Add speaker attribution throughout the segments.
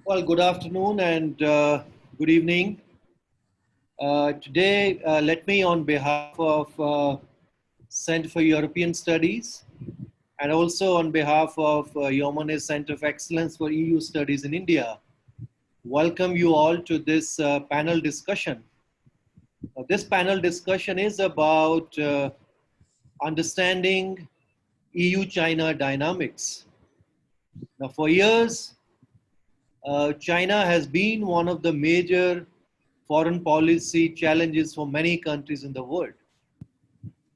Speaker 1: Well, good afternoon and good evening. Today, let me, on behalf of Center for European Studies and also on behalf of your Monnet Centre of Excellence for EU Studies in India, welcome you all to this panel discussion. This panel discussion is about understanding EU-China dynamics. Now, for years, China has been one of the major foreign policy challenges for many countries in the world.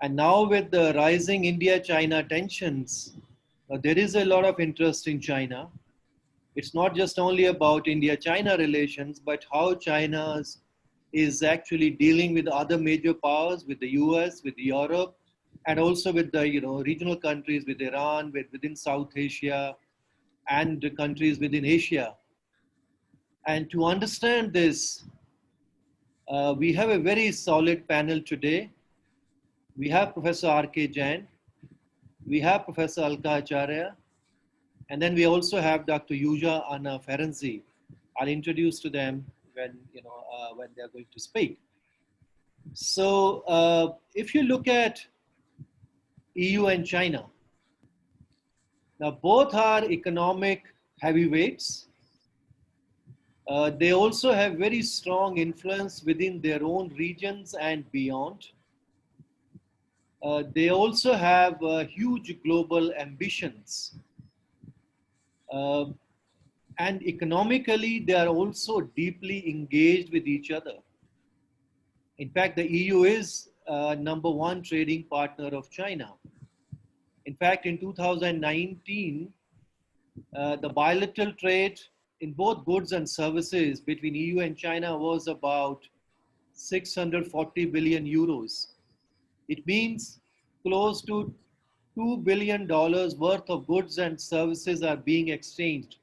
Speaker 1: And now with the rising India-China tensions, there is a lot of interest in China. It's not just only about India-China relations, but how China is actually dealing with other major powers, with the US, with Europe, and also with the regional countries, with Iran, within South Asia, and the countries within Asia. And to understand this, we have a very solid panel today. We have Professor R.K. Jain, we have Professor Alka Acharya, and then we also have Dr. Zsuzsa and Ferenczy. I'll introduce to them when they're going to speak. So if you look at EU and China, now both are economic heavyweights. They also have very strong influence within their own regions and beyond. They also have huge global ambitions. And economically, they are also deeply engaged with each other. In fact, the EU is #1 trading partner of China. In fact, in 2019, the bilateral trade in both goods and services between EU and China was about 640 billion euros. It means close to $2 billion worth of goods and services are being exchanged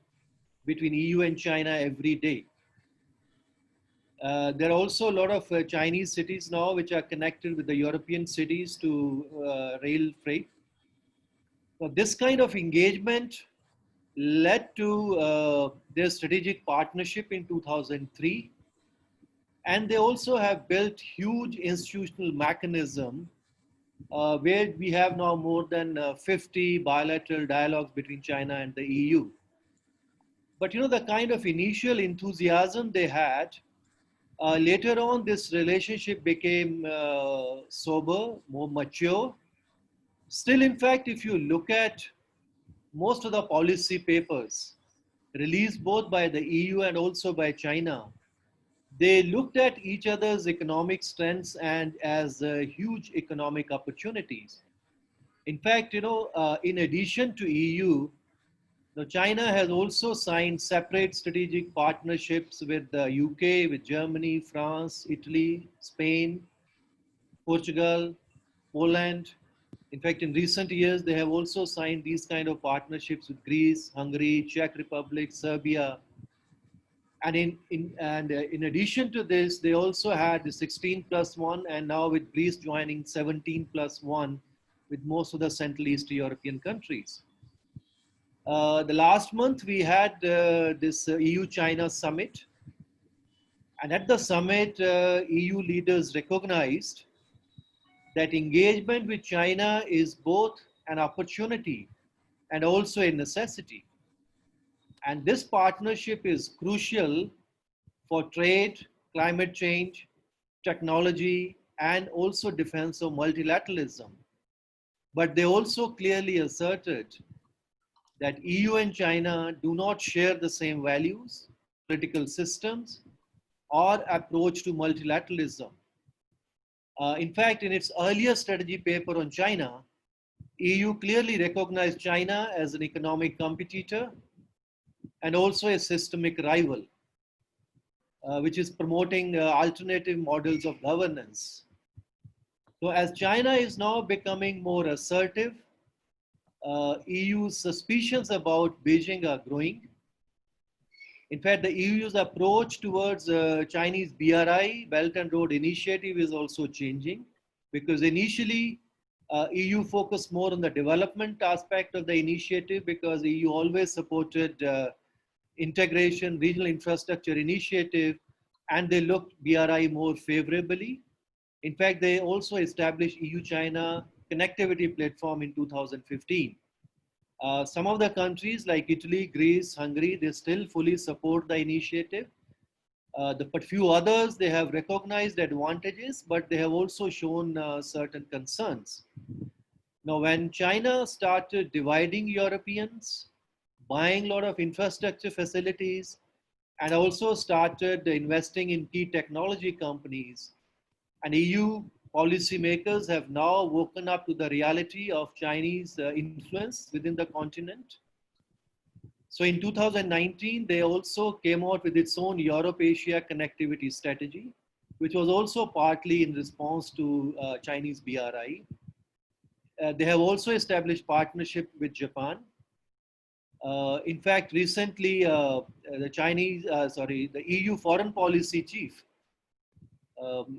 Speaker 1: between EU and China every day. There are also a lot of Chinese cities now which are connected with the European cities to rail freight. So this kind of engagement led to their strategic partnership in 2003. And they also have built huge institutional mechanism where we have now more than 50 bilateral dialogues between China and the EU. But the kind of initial enthusiasm they had, later on this relationship became sober, more mature. Still, in fact, if you look at most of the policy papers released both by the EU and also by China, they looked at each other's economic strengths and as huge economic opportunities. In fact, in addition to EU, China has also signed separate strategic partnerships with the UK, with Germany, France, Italy, Spain, Portugal, Poland. In fact, in recent years, they have also signed these kind of partnerships with Greece, Hungary, Czech Republic, Serbia. And in addition to this, they also had the 16+1, and now with Greece joining 17+1 with most of the Central East European countries. The last month, we had this EU-China summit. And at the summit, EU leaders recognized that engagement with China is both an opportunity and also a necessity. And this partnership is crucial for trade, climate change, technology, and also defense of multilateralism. But they also clearly asserted that EU and China do not share the same values, political systems, or approach to multilateralism. In fact, in its earlier strategy paper on China, EU clearly recognized China as an economic competitor and also a systemic rival, which is promoting alternative models of governance. So as China is now becoming more assertive, EU's suspicions about Beijing are growing. In fact, the EU's approach towards Chinese BRI, Belt and Road Initiative, is also changing, because initially EU focused more on the development aspect of the initiative, because EU always supported integration, regional infrastructure initiative, and they looked BRI more favorably. In fact, they also established EU-China connectivity platform in 2015. Some of the countries like Italy, Greece, Hungary, they still fully support the initiative. But few others, they have recognized advantages, but they have also shown certain concerns. Now, when China started dividing Europeans, buying a lot of infrastructure facilities, and also started investing in key technology companies, and EU policymakers have now woken up to the reality of Chinese influence within the continent. So in 2019, they also came out with its own Europe-Asia connectivity strategy, which was also partly in response to Chinese BRI. They have also established partnership with Japan. In fact, recently, the EU foreign policy chief,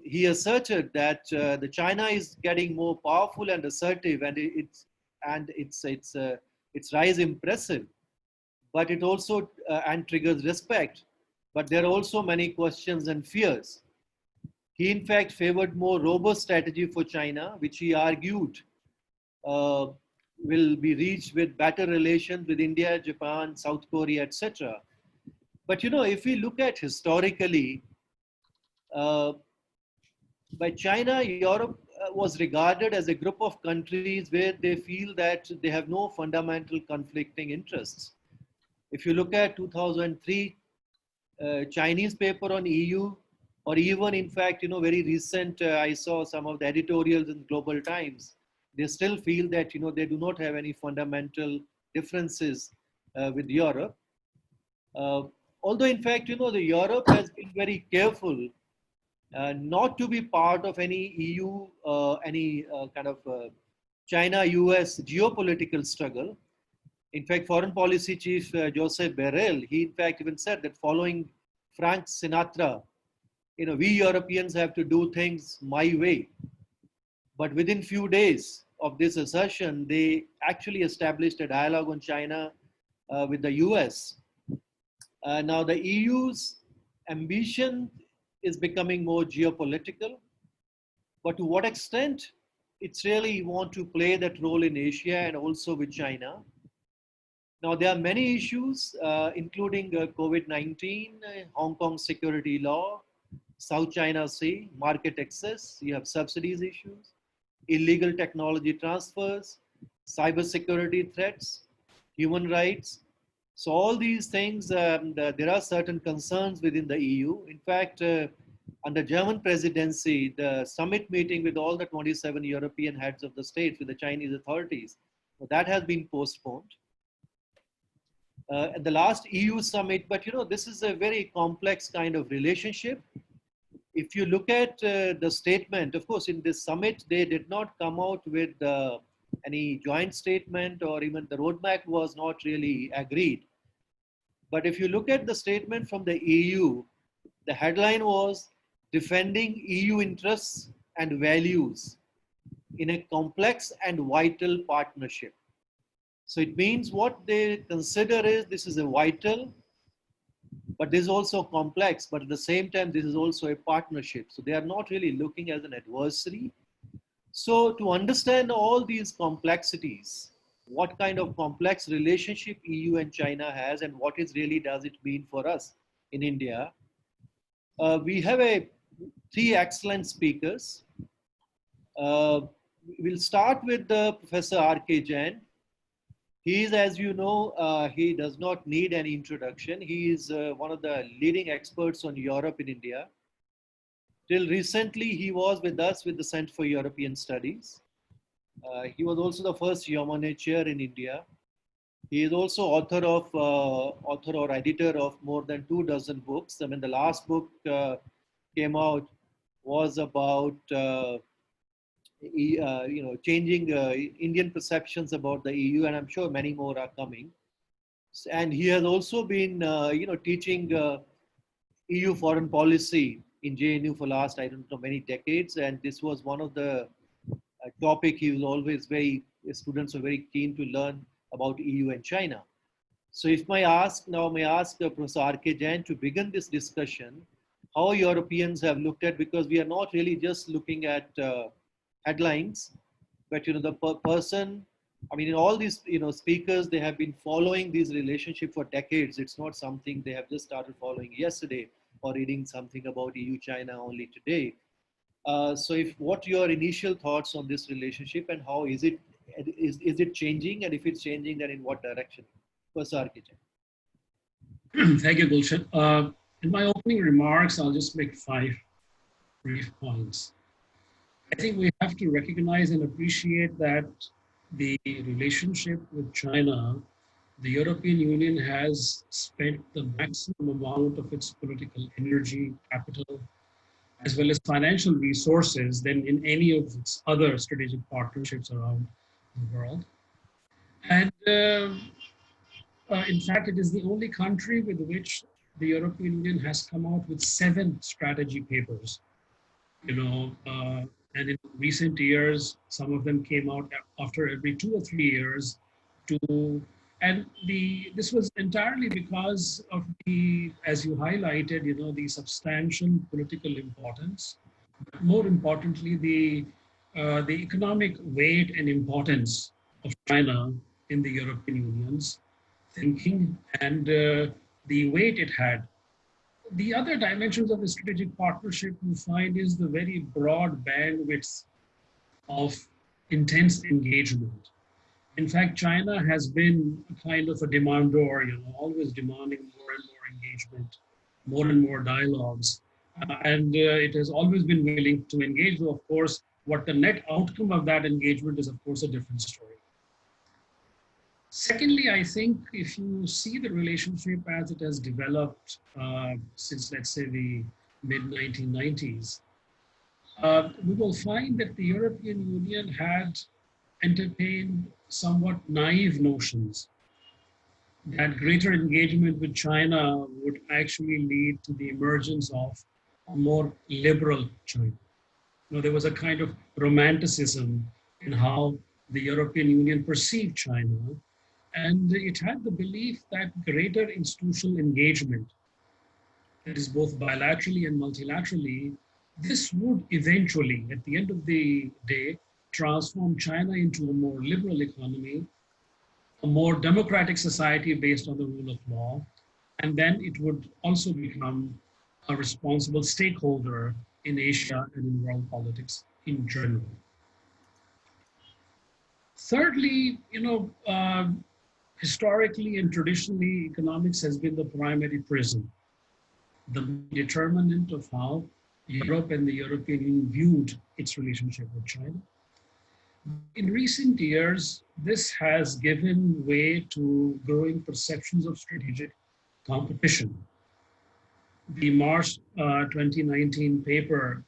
Speaker 1: he asserted that the China is getting more powerful and assertive, and its rise impressive, but it also and triggers respect. But there are also many questions and fears. He in fact favored more robust strategy for China, which he argued uh, will be reached with better relations with India, Japan, South Korea, etc. But if we look at historically, uh, by China, Europe was regarded as a group of countries where they feel that they have no fundamental conflicting interests. If you look at 2003 Chinese paper on EU, or even in fact, very recent, I saw some of the editorials in Global Times. They still feel that they do not have any fundamental differences with Europe. Uh, Although in fact, the Europe has been very careful not to be part of any EU, any kind of China-US geopolitical struggle. In fact, Foreign Policy Chief Joseph Borrell, he in fact even said that following Frank Sinatra, we Europeans have to do things my way. But within few days of this assertion, they actually established a dialogue on China with the US. Now the EU's ambition is becoming more geopolitical, but to what extent it's really want to play that role in Asia and also with China. Now, there are many issues, including COVID-19, Hong Kong security law, South China Sea, market access, you have subsidies issues, illegal technology transfers, cybersecurity threats, human rights. So all these things, there are certain concerns within the EU. In fact, under German presidency, the summit meeting with all the 27 European heads of the states with the Chinese authorities, so that has been postponed. At the last EU summit, but this is a very complex kind of relationship. If you look at the statement, of course, in this summit, they did not come out with any joint statement, or even the roadmap was not really agreed. But if you look at the statement from the EU, the headline was defending EU interests and values in a complex and vital partnership. So it means what they consider is this is a vital, but this is also complex, but at the same time, this is also a partnership. So they are not really looking as an adversary. So to understand all these complexities, what kind of complex relationship EU and China has, and what is really does it mean for us in India, we have three excellent speakers. We'll start with Professor R.K. Jain. He is, as you know, he does not need any introduction. He is one of the leading experts on Europe in India. Till recently, he was with us with the Center for European Studies. He was also the first Monnet chair in India. He is also author or editor of more than 24 books. I mean, the last book came out was about changing Indian perceptions about the EU, and I'm sure many more are coming. And he has also been, teaching EU foreign policy in JNU for last, I don't know, many decades. And this was one of the topic he was always students were very keen to learn about EU and China. So if may ask Professor R.K. Jain to begin this discussion, how Europeans have looked at, because we are not really just looking at headlines, but the person, I mean, in all these speakers, they have been following these relationship for decades. It's not something they have just started following yesterday or reading something about EU-China only today. So if what your initial thoughts on this relationship, and how is it changing, and if it's changing, then in what direction? First architect.
Speaker 2: Thank you, Gulshan. In my opening remarks, I'll just make 5 brief points. I think we have to recognize and appreciate that the relationship with China, the European Union has spent the maximum amount of its political energy, capital, as well as financial resources than in any of its other strategic partnerships around the world. And in fact, it is the only country with which the European Union has come out with 7 strategy papers. And in recent years, some of them came out after every 2 or 3 years. This was entirely because of the, as you highlighted, the substantial political importance. But more importantly, the economic weight and importance of China in the European Union's thinking, and the weight it had. The other dimensions of the strategic partnership we find is the very broad bandwidth of intense engagement. In fact, China has been a kind of a demandor, always demanding more and more engagement, more and more dialogues. And it has always been willing to engage, though of course, what the net outcome of that engagement is, of course, a different story. Secondly, I think if you see the relationship as it has developed since, let's say, the mid-1990s, we will find that the European Union had entertained somewhat naive notions that greater engagement with China would actually lead to the emergence of a more liberal China. There was a kind of romanticism in how the European Union perceived China. And it had the belief that greater institutional engagement, that is both bilaterally and multilaterally, this would eventually, at the end of the day, transform China into a more liberal economy, a more democratic society based on the rule of law, and then it would also become a responsible stakeholder in Asia and in world politics in general. Thirdly, historically and traditionally, economics has been the primary prism, the determinant of how Europe and the European Union viewed its relationship with China. In recent years, this has given way to growing perceptions of strategic competition. The March 2019 paper,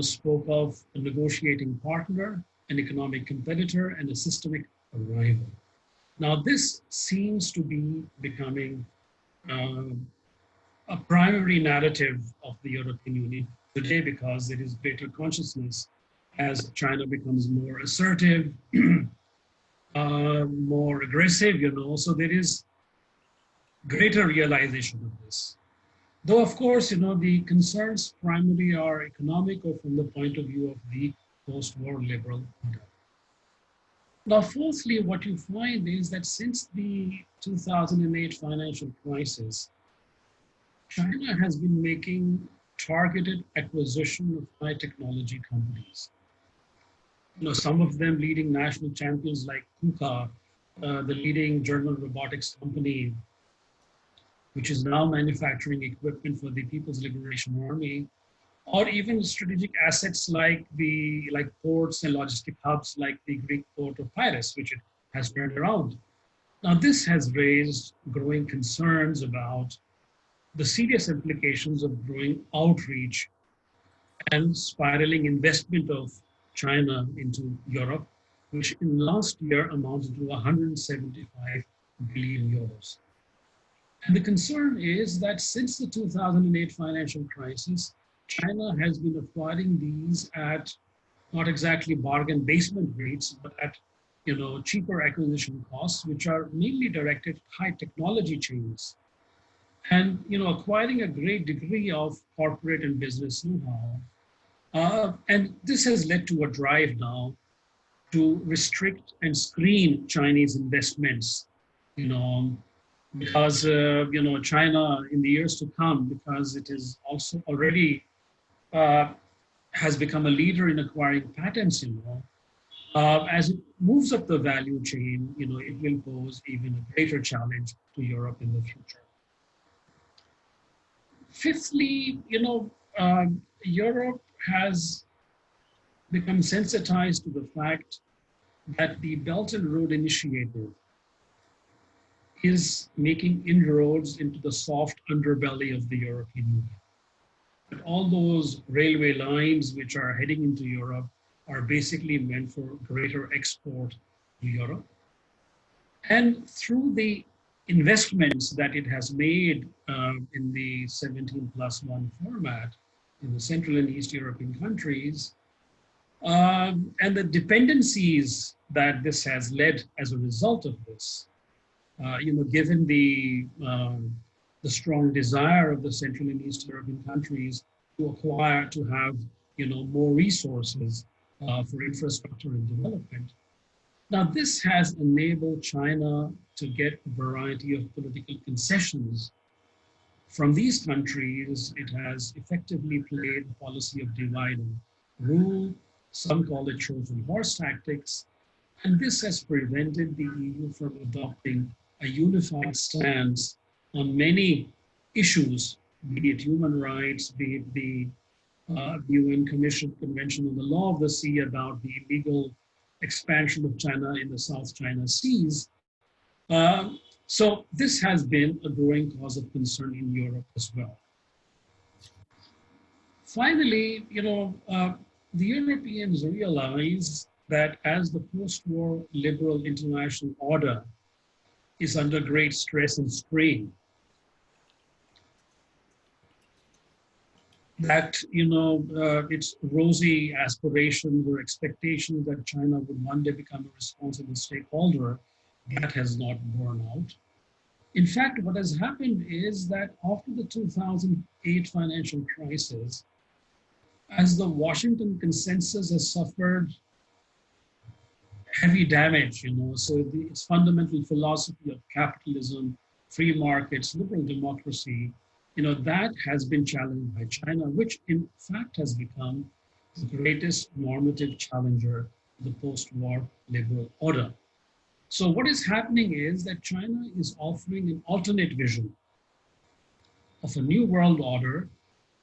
Speaker 2: spoke of a negotiating partner, an economic competitor, and a systemic rival. Now, this seems to be becoming a primary narrative of the European Union today because there is greater consciousness as China becomes more assertive, more aggressive, so there is greater realization of this. Though, of course, the concerns primarily are economic or from the point of view of the post-war liberal order. Now, fourthly, what you find is that since the 2008 financial crisis, China has been making targeted acquisition of high technology companies. Some of them leading national champions like KUKA, the leading German robotics company, which is now manufacturing equipment for the People's Liberation Army, or even strategic assets like ports and logistic hubs like the Greek port of Piraeus, which it has turned around. Now, this has raised growing concerns about the serious implications of growing outreach and spiraling investment of China into Europe, which in last year amounted to 175 billion euros. And the concern is that since the 2008 financial crisis, China has been acquiring these at not exactly bargain basement rates, but at cheaper acquisition costs, which are mainly directed at high technology chains, and acquiring a great degree of corporate and business know-how. And this has led to a drive now to restrict and screen Chinese investments, you know, because China in the years to come, because it is also already uh, has become a leader in acquiring patents, as it moves up the value chain, it will pose even a greater challenge to Europe in the future. Fifthly, Europe has become sensitized to the fact that the Belt and Road Initiative is making inroads into the soft underbelly of the European Union. But all those railway lines which are heading into Europe are basically meant for greater export to Europe. And through the investments that it has made in the 17+1 format in the Central and East European countries, and the dependencies that this has led as a result of this, given the strong desire of the Central and East European countries to have, more resources for infrastructure and development. Now, this has enabled China to get a variety of political concessions from these countries. It has effectively played the policy of divide and rule. Some call it Trojan horse tactics. And this has prevented the EU from adopting a unified stance on many issues, be it human rights, be it the UN Convention on the Law of the Sea about the illegal expansion of China in the South China Seas. So this has been a growing cause of concern in Europe as well. Finally, the Europeans realize that as the post-war liberal international order is under great stress and strain, that its rosy aspirations or expectations that China would one day become a responsible stakeholder, that has not borne out. In fact, what has happened is that after the 2008 financial crisis, as the Washington consensus has suffered heavy damage, so its fundamental philosophy of capitalism, free markets, liberal democracy, that has been challenged by China, which in fact has become the greatest normative challenger to the post-war liberal order. So what is happening is that China is offering an alternate vision of a new world order,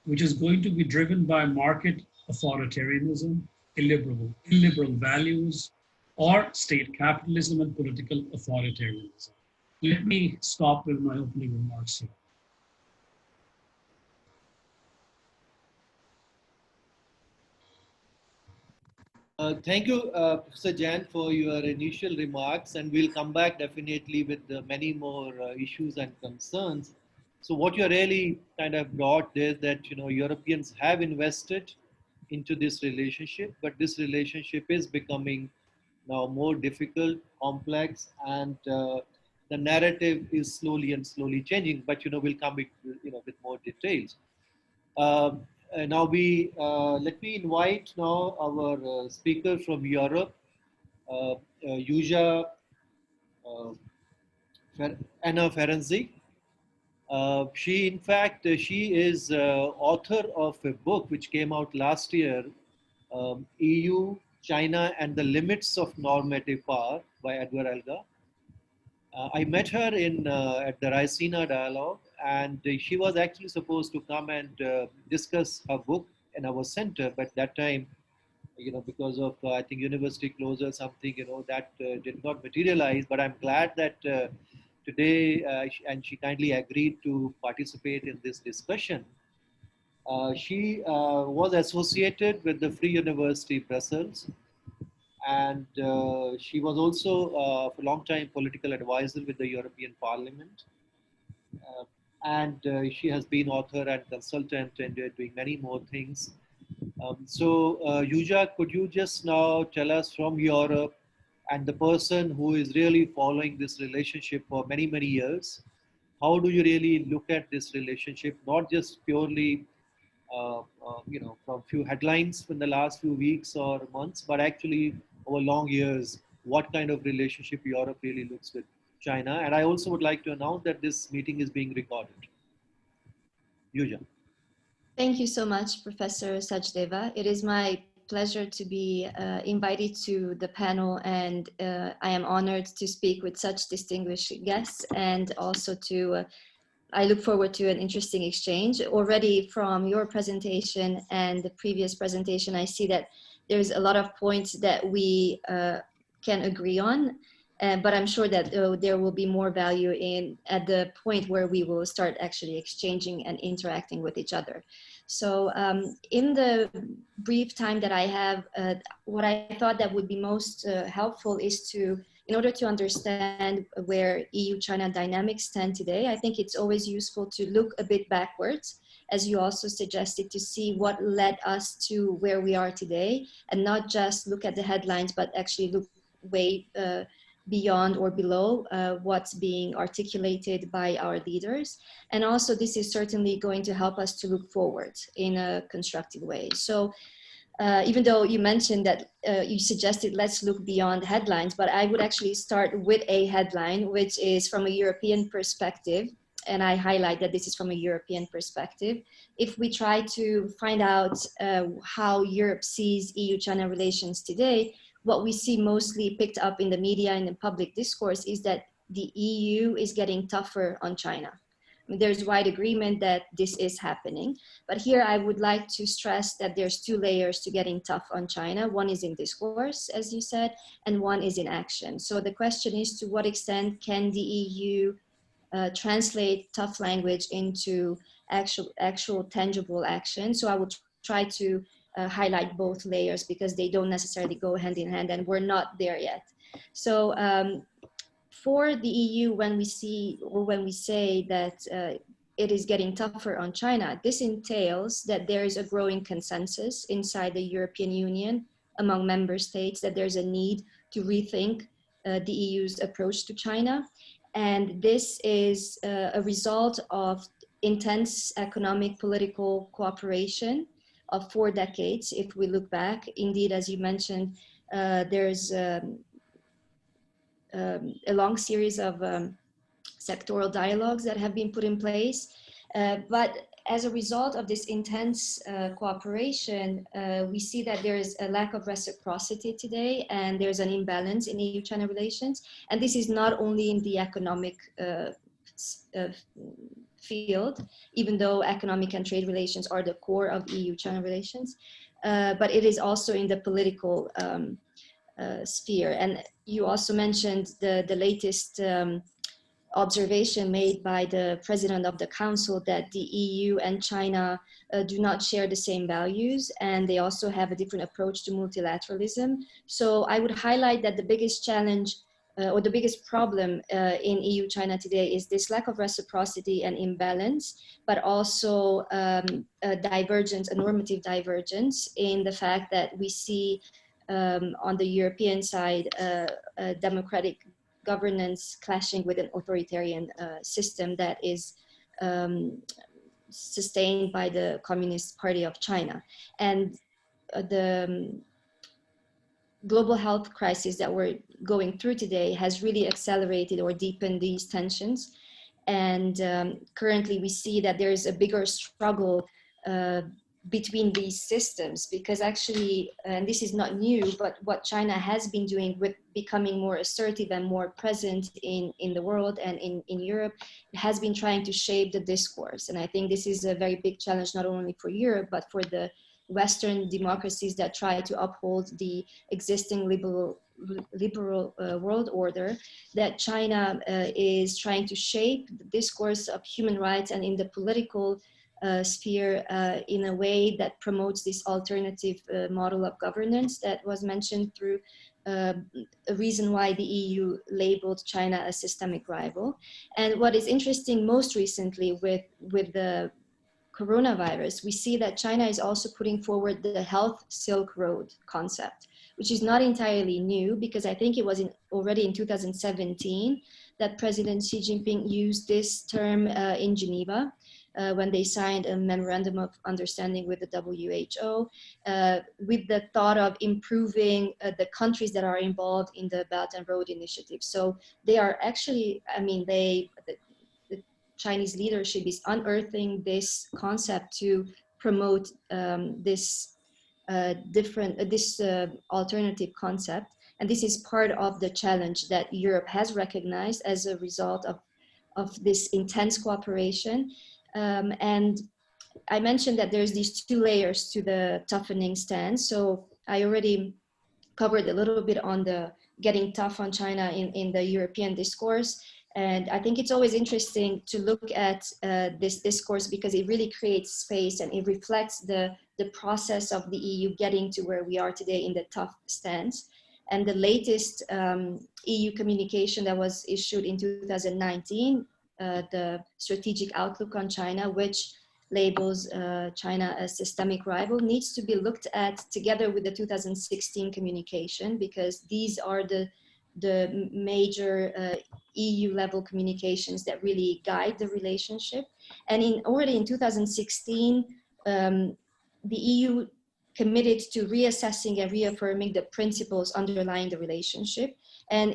Speaker 2: which is going to be driven by market authoritarianism, illiberal values, or state capitalism and political authoritarianism. Let me stop with my opening remarks here.
Speaker 1: Thank you, Professor Jain, for your initial remarks, and we'll come back definitely with many more issues and concerns. So, what you really kind of brought is that Europeans have invested into this relationship, but this relationship is becoming now more difficult, complex, and the narrative is slowly changing. But we'll come with more details. Now let me invite now our speaker from Europe, Zsuzsa uh, Anna Ferenczy. She, in fact, she is author of a book which came out last year, EU, China, and the Limits of Normative Power by Edward Alka. I met her at the Raisina Dialogue, and she was actually supposed to come and discuss her book in our center, but that time, because of I think university closure, something, that did not materialize. But I'm glad that today, and she kindly agreed to participate in this discussion. She was associated with the Free University Brussels, and she was also for a long time political advisor with the European Parliament. And she has been author and consultant and doing many more things. So, Zsuzsa, could you just now tell us from Europe and the person who is really following this relationship for many, many years, how do you really look at this relationship, not just purely, from few headlines in the last few weeks or months, but actually over long years, what kind of relationship Europe really looks with China. And I also would like to announce that this meeting is being recorded. Yuja.
Speaker 3: Thank you so much, Professor Sachdeva. It is my pleasure to be invited to the panel, and I am honored to speak with such distinguished guests, and also to I look forward to an interesting exchange. Already from your presentation and the previous presentation, I see that there's a lot of points that we can agree on, but I'm sure that there will be more value at the point where we will start actually exchanging and interacting with each other. So in the brief time that I have, what I thought that would be most helpful is to, in order to understand where EU-China dynamics stand today, I think it's always useful to look a bit backwards, as you also suggested, to see what led us to where we are today, and not just look at the headlines, but actually look way beyond or below what's being articulated by our leaders. And also this is certainly going to help us to look forward in a constructive way. So even though you mentioned that you suggested let's look beyond headlines, but I would actually start with a headline, which is from a European perspective. And I highlight that this is from a European perspective. If we try to find out how Europe sees EU-China relations today, what we see mostly picked up in the media and in public discourse is that the EU is getting tougher on China. I mean, there's wide agreement that this is happening, but here I would like to stress that there's two layers to getting tough on China. One is in discourse, as you said, and one is in action. So the question is, to what extent can the EU translate tough language into actual tangible action? So I will try to highlight both layers because they don't necessarily go hand in hand, and we're not there yet. So for the EU, when we say that it is getting tougher on China, this entails that there is a growing consensus inside the European Union among member states that there's a need to rethink the EU's approach to China. And this is a result of intense economic political cooperation of 4 decades. If we look back, indeed, as you mentioned, there's a long series of sectoral dialogues that have been put in place. But as a result of this intense cooperation, we see that there is a lack of reciprocity today, and there's an imbalance in EU-China relations. And this is not only in the economic field, even though economic and trade relations are the core of EU-China relations, but it is also in the political sphere. And you also mentioned the latest observation made by the President of the Council that the EU and China do not share the same values, and they also have a different approach to multilateralism. So I would highlight that the biggest challenge or the biggest problem in EU-China today is this lack of reciprocity and imbalance, but also a divergence, a normative divergence in the fact that we see on the European side democratic governance clashing with an authoritarian system that is sustained by the Communist Party of China. And the global health crisis that we're going through today has really accelerated or deepened these tensions. And currently we see that there is a bigger struggle between these systems, because actually, and this is not new, but what China has been doing with becoming more assertive and more present in the world and in Europe, has been trying to shape the discourse. And I think this is a very big challenge, not only for Europe, but for the Western democracies that try to uphold the existing liberal world order, that China is trying to shape the discourse of human rights and in the political sphere in a way that promotes this alternative model of governance that was mentioned through a reason why the EU labeled China a systemic rival. And what is interesting most recently with the coronavirus, we see that China is also putting forward the Health Silk Road concept, which is not entirely new, because I think it was already in 2017 that President Xi Jinping used this term in Geneva when they signed a memorandum of understanding with the WHO, with the thought of improving the countries that are involved in the Belt and Road Initiative. So they are actually, I mean, the Chinese leadership is unearthing this concept to promote this alternative concept. And this is part of the challenge that Europe has recognized as a result of this intense cooperation. And I mentioned that there's these two layers to the toughening stance. So I already covered a little bit on the getting tough on China in the European discourse. And I think it's always interesting to look at this discourse, because it really creates space and it reflects the process of the EU getting to where we are today in the tough stance. And the latest EU communication that was issued in 2019, the Strategic Outlook on China, which labels China a systemic rival, needs to be looked at together with the 2016 communication, because these are the major EU level communications that really guide the relationship. And already in 2016, the EU committed to reassessing and reaffirming the principles underlying the relationship. And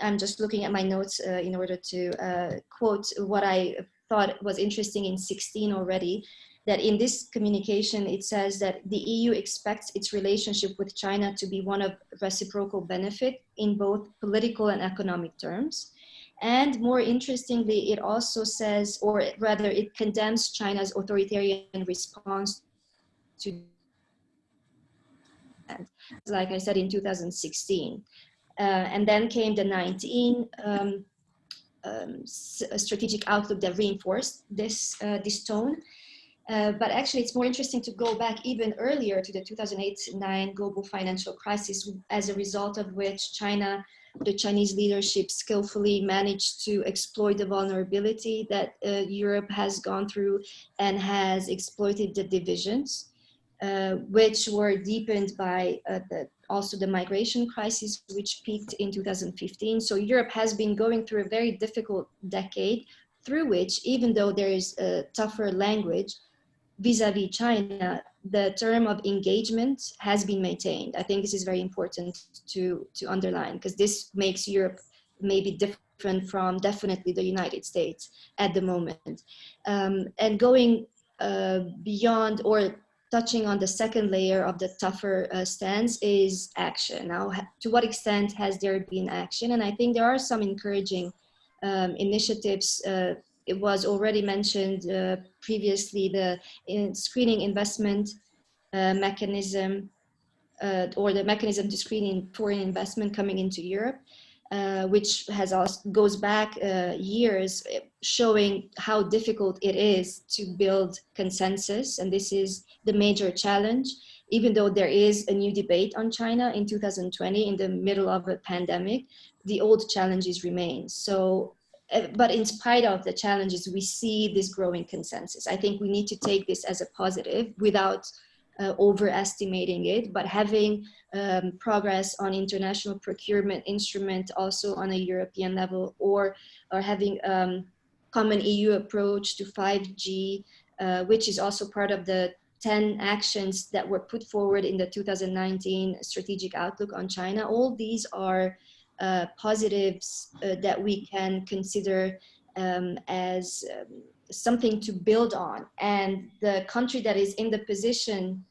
Speaker 3: I'm just looking at my notes in order to quote what I thought was interesting in 16 already, that in this communication, it says that the EU expects its relationship with China to be one of reciprocal benefit in both political and economic terms. And more interestingly, it also says, or rather it condemns China's authoritarian response to, like I said, in 2016. And then came the 19 strategic outlook that reinforced this tone. But actually, it's more interesting to go back even earlier to the 2008-9 global financial crisis, as a result of which the Chinese leadership skillfully managed to exploit the vulnerability that Europe has gone through, and has exploited the divisions, which were deepened by also the migration crisis, which peaked in 2015. So Europe has been going through a very difficult decade, through which, even though there is a tougher language vis-a-vis China, the term of engagement has been maintained. I think this is very important to underline, because this makes Europe maybe different from definitely the United States at the moment. And going beyond, or touching on the second layer of the tougher stance, is action. Now, to what extent has there been action? And I think there are some encouraging initiatives. It was already mentioned previously, the screening investment mechanism, or the mechanism to screen foreign investment coming into Europe, which has also goes back years, showing how difficult it is to build consensus. And this is the major challenge, even though there is a new debate on China in 2020 in the middle of a pandemic, the old challenges remain. So, but in spite of the challenges, we see this growing consensus. I think we need to take this as a positive without overestimating it, but having progress on international procurement instrument also on a European level, or having common EU approach to 5G, which is also part of the 10 actions that were put forward in the 2019 strategic outlook on China. All these are positives that we can consider as something to build on. And the country that is in the position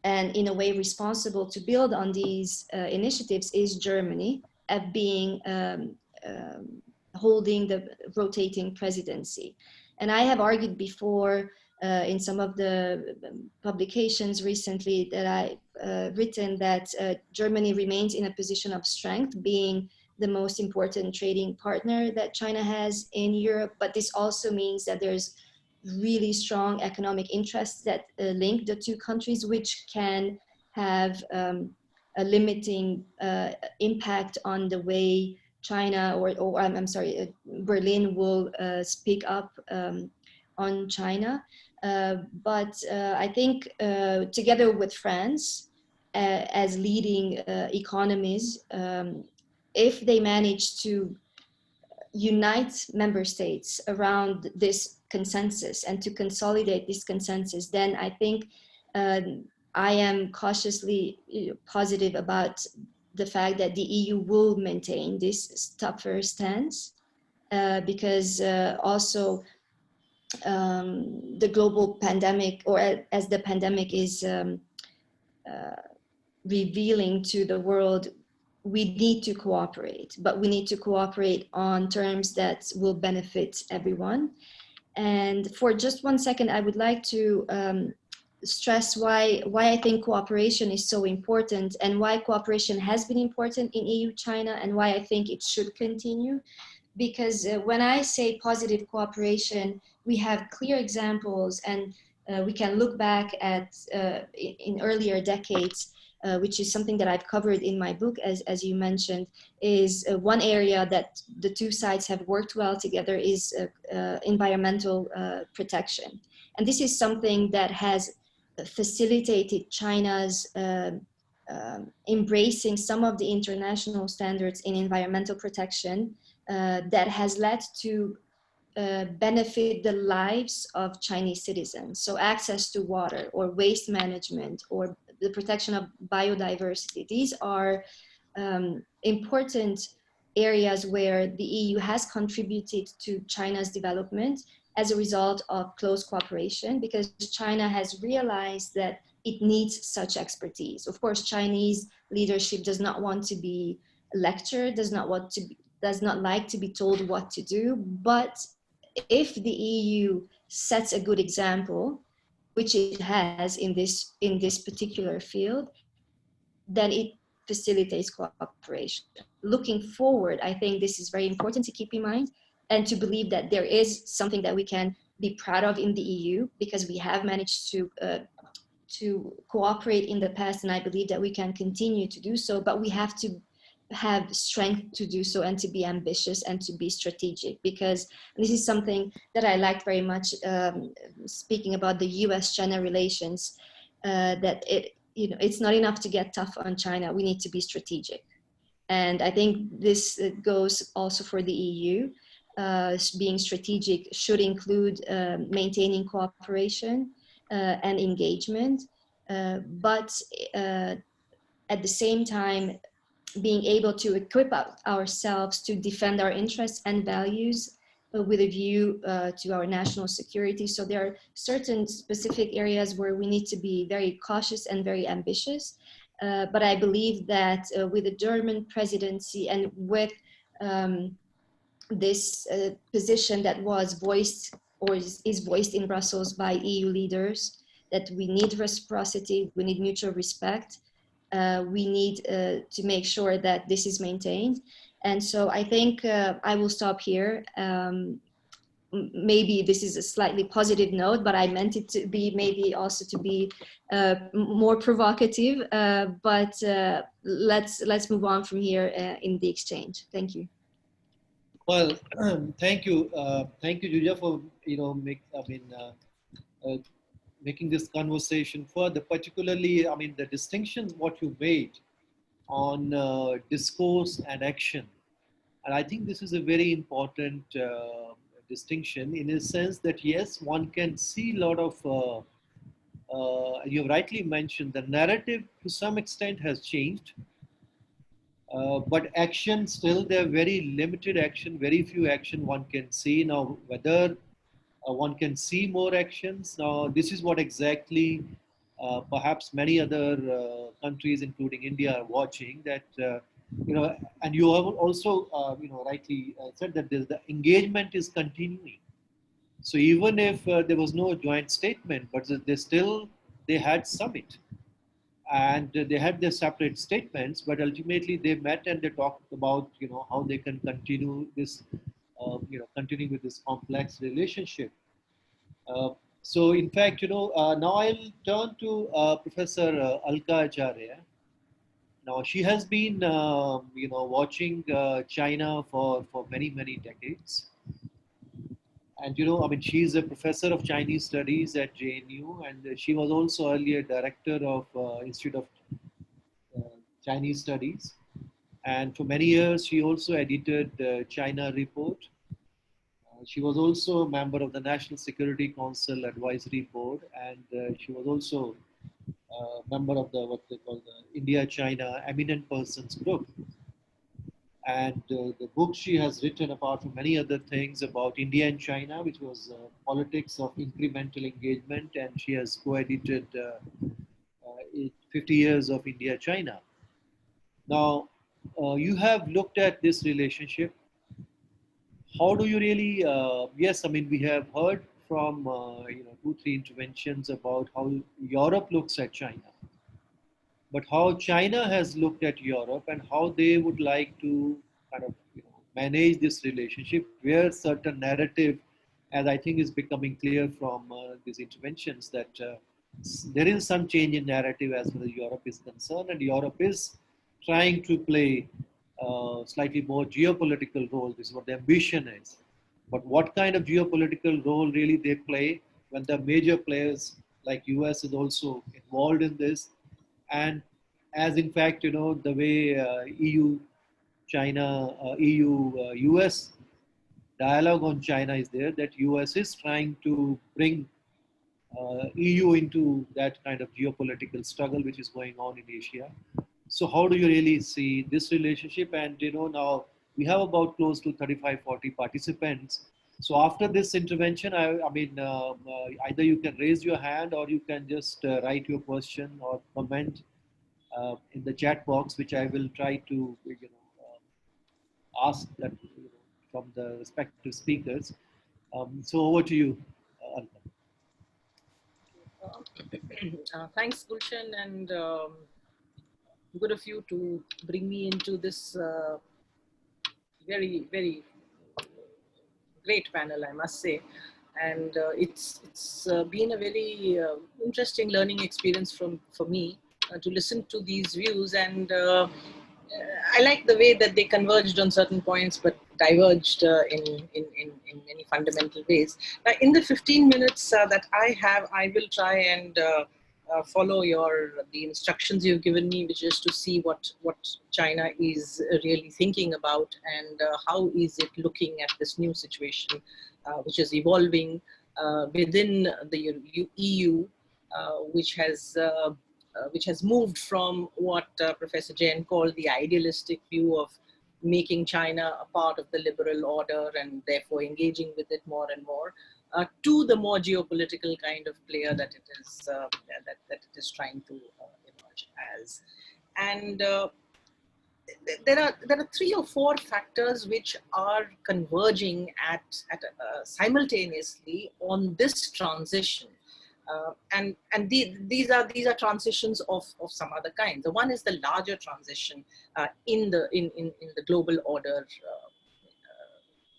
Speaker 3: and in a way responsible to build on these initiatives is Germany, at being holding the rotating presidency. And I have argued before in some of the publications recently that I've written that Germany remains in a position of strength, being the most important trading partner that China has in Europe. But this also means that there's really strong economic interests that link the two countries, which can have a limiting impact on the way China, or I'm sorry, Berlin will speak up on China. But I think together with France as leading economies, if they manage to unite member states around this consensus and to consolidate this consensus, then I think I am cautiously positive about the fact that the EU will maintain this tougher stance because also the global pandemic, or as the pandemic is revealing to the world, we need to cooperate, but we need to cooperate on terms that will benefit everyone. And for just 1 second, I would like to stress why I think cooperation is so important and why cooperation has been important in EU-China and why I think it should continue. Because when I say positive cooperation, we have clear examples, and we can look back at in earlier decades, which is something that I've covered in my book, as you mentioned, is one area that the two sides have worked well together is environmental protection. And this is something that has facilitated China's embracing some of the international standards in environmental protection that has led to benefit the lives of Chinese citizens. So access to water or waste management or the protection of biodiversity. These are important areas where the EU has contributed to China's development as a result of close cooperation, because China has realized that it needs such expertise. Of course, Chinese leadership does not want to be lectured, does not like to be told what to do, but if the EU sets a good example, which it has in this particular field, then it facilitates cooperation. Looking forward, I think this is very important to keep in mind and to believe that there is something that we can be proud of in the EU, because we have managed to cooperate in the past, and I believe that we can continue to do so, but we have to have strength to do so and to be ambitious and to be strategic, because this is something that I liked very much speaking about the US-China relations, that it's not enough to get tough on China, we need to be strategic. And I think this goes also for the EU. Being strategic should include maintaining cooperation and engagement, but at the same time being able to equip ourselves to defend our interests and values with a view to our national security. So there are certain specific areas where we need to be very cautious and very ambitious. But I believe that with the German presidency and with this position that was voiced or is voiced in Brussels by EU leaders, that we need reciprocity, we need mutual respect, we need to make sure that this is maintained. And so I think I will stop here. Maybe this is a slightly positive note, but I meant it to be maybe also to be more provocative. But let's move on from here in the exchange. Thank you.
Speaker 1: Well, thank you, Zsuzsa, for making this conversation further. Particularly, I mean, the distinctions what you made on discourse and action, and I think this is a very important distinction in a sense that yes, one can see a lot of. You rightly mentioned the narrative to some extent has changed. But action still, there are very limited action, very few action one can see. Now, whether one can see more actions, now this is what exactly perhaps many other countries, including India, are watching that, and you have also, rightly said that the engagement is continuing. So even if there was no joint statement, but they had summit and they had their separate statements, but ultimately they met and they talked about how they can continue this continue with this complex relationship. So in fact, now I'll turn to Professor Alka Acharya. Now she has been watching China for many decades, And you know, I mean, she's a professor of Chinese studies at JNU, and she was also earlier director of Institute of uh, Chinese Studies. And for many years, she also edited China Report. She was also a member of the National Security Council Advisory Board, and she was also a member of the what they call the India-China Eminent Persons Group. And the book she has written, apart from many other things, about India and China, which was politics of incremental engagement, and she has co-edited 50 years of India-China. Now, you have looked at this relationship. How do you really? Yes, I mean we have heard from two, three interventions about how Europe looks at China, but how China has looked at Europe and how they would like to kind of manage this relationship, where certain narrative, as I think is becoming clear from these interventions, that there is some change in narrative as far as Europe is concerned, and Europe is trying to play slightly more geopolitical role. This is what the ambition is. But what kind of geopolitical role really they play when the major players like US is also involved in this, and as in fact, the way EU, China, EU, US dialogue on China is there, that US is trying to bring EU into that kind of geopolitical struggle which is going on in Asia. So how do you really see this relationship? And now we have about close to 35, 40 participants. So after this intervention, I mean, either you can raise your hand or you can just write your question or comment in the chat box, which I will try to ask that from the respective speakers. So over to you, Alka.
Speaker 4: Thanks, Gulshan, and good of you to bring me into this very, very great panel, I must say. And it's been a very interesting learning experience for me to listen to these views. And I like the way that they converged on certain points, but diverged in many fundamental ways. Now, in the 15 minutes that I have, I will try and follow the instructions you've given me, which is to see what China is really thinking about, and how is it looking at this new situation, which is evolving within the EU, which has moved from what Professor Jain called the idealistic view of making China a part of the liberal order and therefore engaging with it more and more, to the more geopolitical kind of player that it is that it is trying to emerge as. And there are 3 or 4 factors which are converging simultaneously on this transition. These are transitions of some other kind. The one is the larger transition in the global order,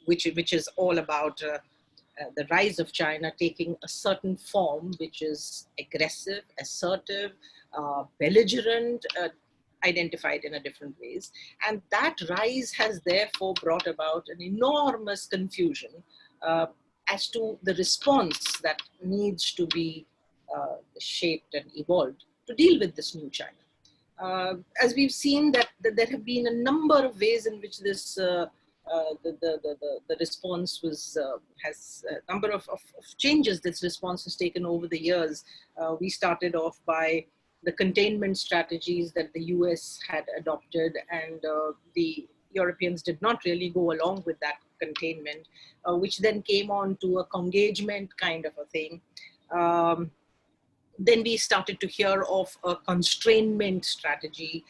Speaker 4: which is all about the rise of China taking a certain form, which is aggressive, assertive, belligerent, identified in a different ways. And that rise has therefore brought about an enormous confusion as to the response that needs to be shaped and evolved to deal with this new China. As we've seen that there have been a number of ways in which this the response has a number of changes this response has taken over the years. We started off by the containment strategies that the US had adopted, and the Europeans did not really go along with that containment, which then came on to a congagement kind of a thing. Then we started to hear of a constrainment strategy.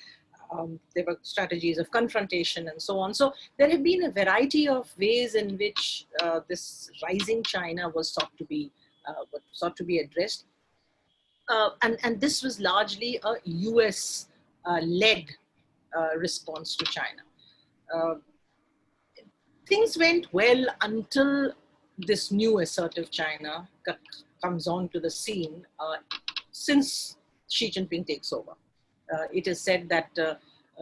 Speaker 4: There were strategies of confrontation and so on. So there have been a variety of ways in which this rising China was sought to be addressed. And this was largely a US-led response to China. Things went well until this new assertive China comes onto the scene since Xi Jinping takes over. It is said that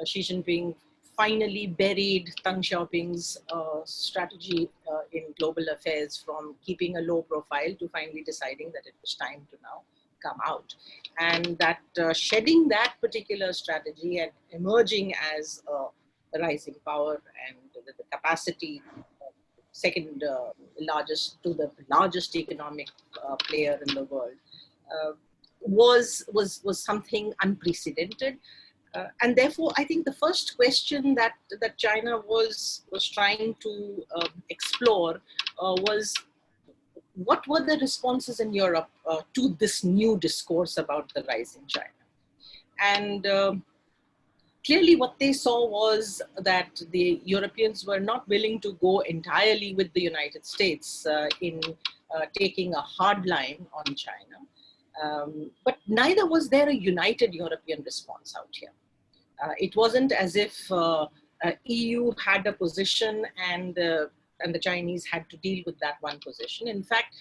Speaker 4: Xi Jinping finally buried Deng Xiaoping's strategy in global affairs from keeping a low profile to finally deciding that it was time to now come out. And that shedding that particular strategy and emerging as a rising power and the capacity, second largest to the largest economic player in the world, was something unprecedented. And therefore, I think the first question that China was trying to explore was, what were the responses in Europe to this new discourse about the rise in China? And clearly what they saw was that the Europeans were not willing to go entirely with the United States in taking a hard line on China. But neither was there a united European response out here. It wasn't as if EU had a position and the Chinese had to deal with that one position. In fact,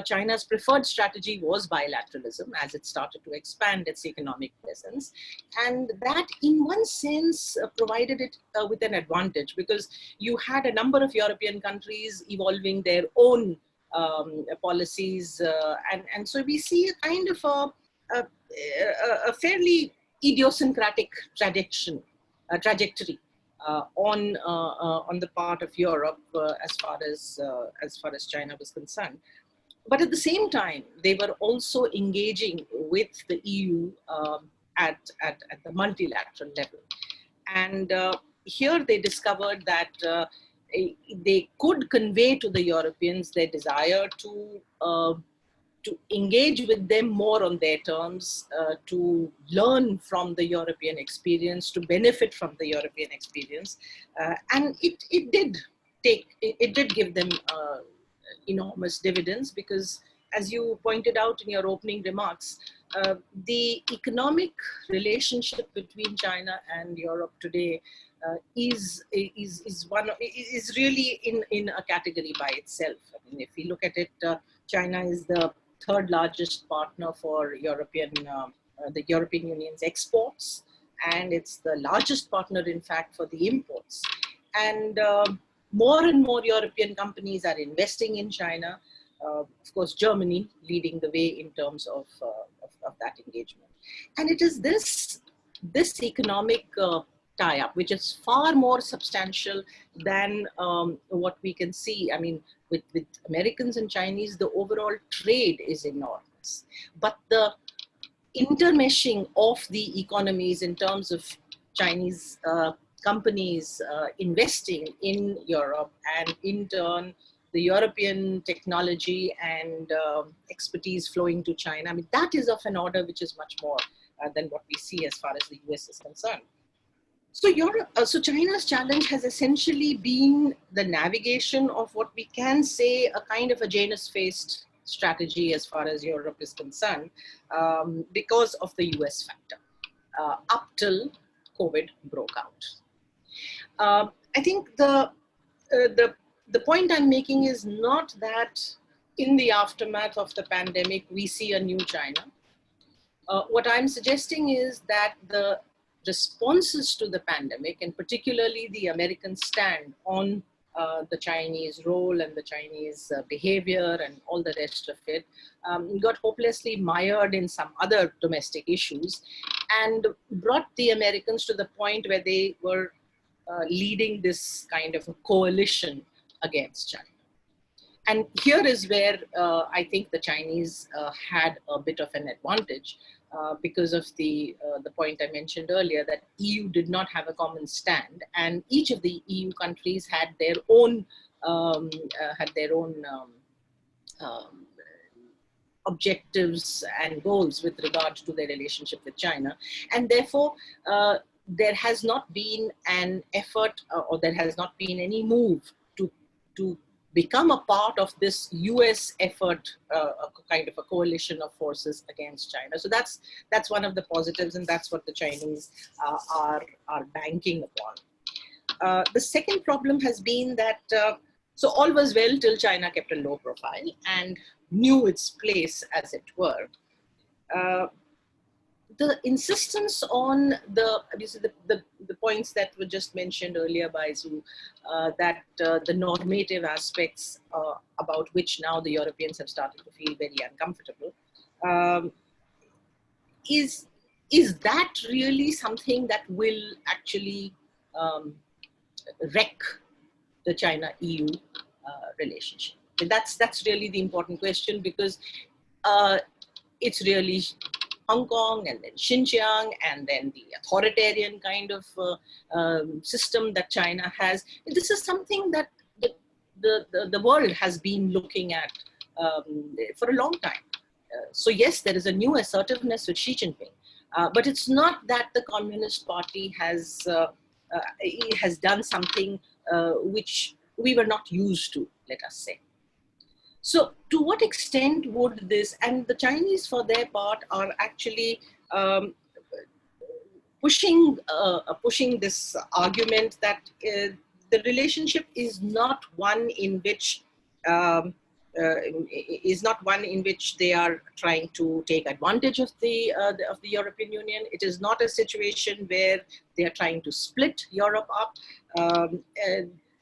Speaker 4: China's preferred strategy was bilateralism as it started to expand its economic presence. And that, in one sense, provided it with an advantage, because you had a number of European countries evolving their own policies. And so we see a kind of a fairly idiosyncratic trajectory on the part of Europe as far as China was concerned. But at the same time, they were also engaging with the EU at the multilateral level. And here they discovered that they could convey to the Europeans their desire to engage with them more on their terms, to learn from the European experience, to benefit from the European experience. And it did give them enormous dividends, because, as you pointed out in your opening remarks, the economic relationship between China and Europe today is really in a category by itself. I mean, if we look at it, China is the third largest partner for the European Union's exports, and it's the largest partner, in fact, for the imports. And more and more European companies are investing in China. Of course, Germany leading the way in terms of that engagement. And it is this economic tie-up, which is far more substantial than what we can see. I mean, with Americans and Chinese, the overall trade is enormous. But the intermeshing of the economies in terms of Chinese companies investing in Europe, and in turn, the European technology and expertise flowing to China, I mean, that is of an order which is much more than what we see as far as the US is concerned. So so China's challenge has essentially been the navigation of what we can say a kind of a Janus-faced strategy as far as Europe is concerned, because of the US factor, up till COVID broke out. I think the point I'm making is not that in the aftermath of the pandemic, we see a new China. What I'm suggesting is that the responses to the pandemic, and particularly the American stand on the Chinese role and the Chinese behavior and all the rest of it, got hopelessly mired in some other domestic issues, and brought the Americans to the point where they were leading this kind of a coalition against China. And here is where I think the Chinese had a bit of an advantage, because of the point I mentioned earlier, that EU did not have a common stand, and each of the EU countries had their own objectives and goals with regard to their relationship with China, and therefore there has not been an effort, or there has not been any move to become a part of this US effort, a kind of a coalition of forces against China. So that's one of the positives, and that's what the Chinese are banking upon. The second problem has been that, so all was well till China kept a low profile and knew its place, as it were. the insistence on obviously the points that were just mentioned earlier by Zhu, that the normative aspects about which now the Europeans have started to feel very uncomfortable, is that really something that will actually wreck the China-EU relationship? That's really the important question, because it's really Hong Kong and then Xinjiang and then the authoritarian kind of system that China has. This is something that the world has been looking at for a long time. So yes, there is a new assertiveness with Xi Jinping, but it's not that the Communist Party has done something which we were not used to, let us say. So to what extent would this, and the Chinese for their part are actually pushing this argument that the relationship is not one in which they are trying to take advantage of the European Union. It is not a situation where they are trying to split Europe up.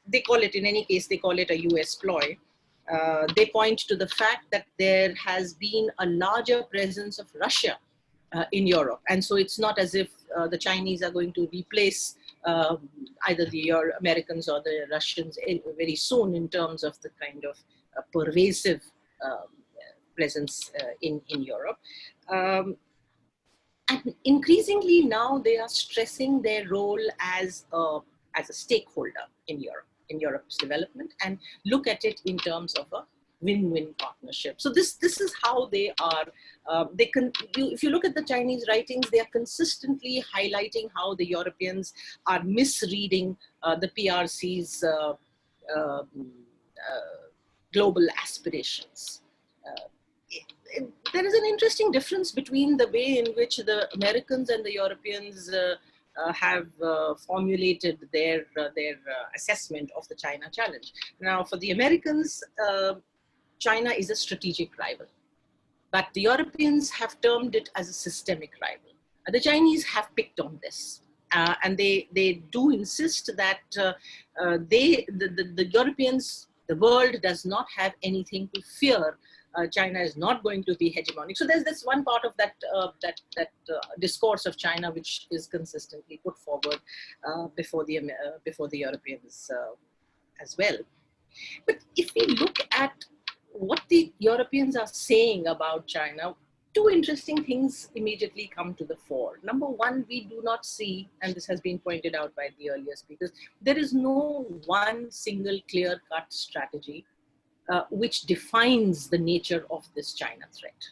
Speaker 4: They call it, in any case, they call it a US ploy. They point to the fact that there has been a larger presence of Russia in Europe. And so it's not as if the Chinese are going to replace either the Americans or the Russians very soon in terms of the kind of pervasive presence in Europe. And increasingly now they are stressing their role as a stakeholder in Europe's development, and look at it in terms of a win-win partnership. So this is how they are. If you look at the Chinese writings, they are consistently highlighting how the Europeans are misreading the PRC's global aspirations. There is an interesting difference between the way in which the Americans and the Europeans have formulated their assessment of the China challenge. Now, for the Americans, China is a strategic rival, but the Europeans have termed it as a systemic rival. The Chinese have picked on this, and they do insist that the Europeans, the world does not have anything to fear. China is not going to be hegemonic. So there's this one part of that discourse of China which is consistently put forward before the Europeans as well. But if we look at what the Europeans are saying about China, two interesting things immediately come to the fore. Number one, we do not see, and this has been pointed out by the earlier speakers, there is no one single clear-cut strategy which defines the nature of this China threat.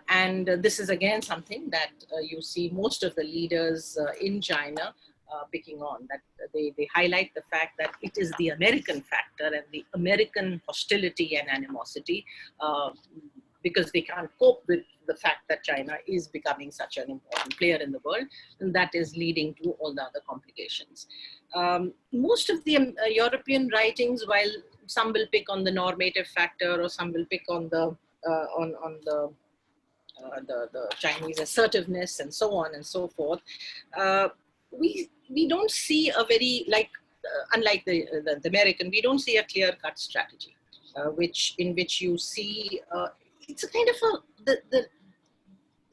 Speaker 4: And this is again something that you see most of the leaders in China picking on, that they highlight the fact that it is the American factor and the American hostility and animosity, because they can't cope with the fact that China is becoming such an important player in the world, and that is leading to all the other complications. Most of the European writings, while some will pick on the normative factor or some will pick on the Chinese assertiveness and so on and so forth, we don't see a very, unlike the American, we don't see a clear-cut strategy, in which you see it's a kind of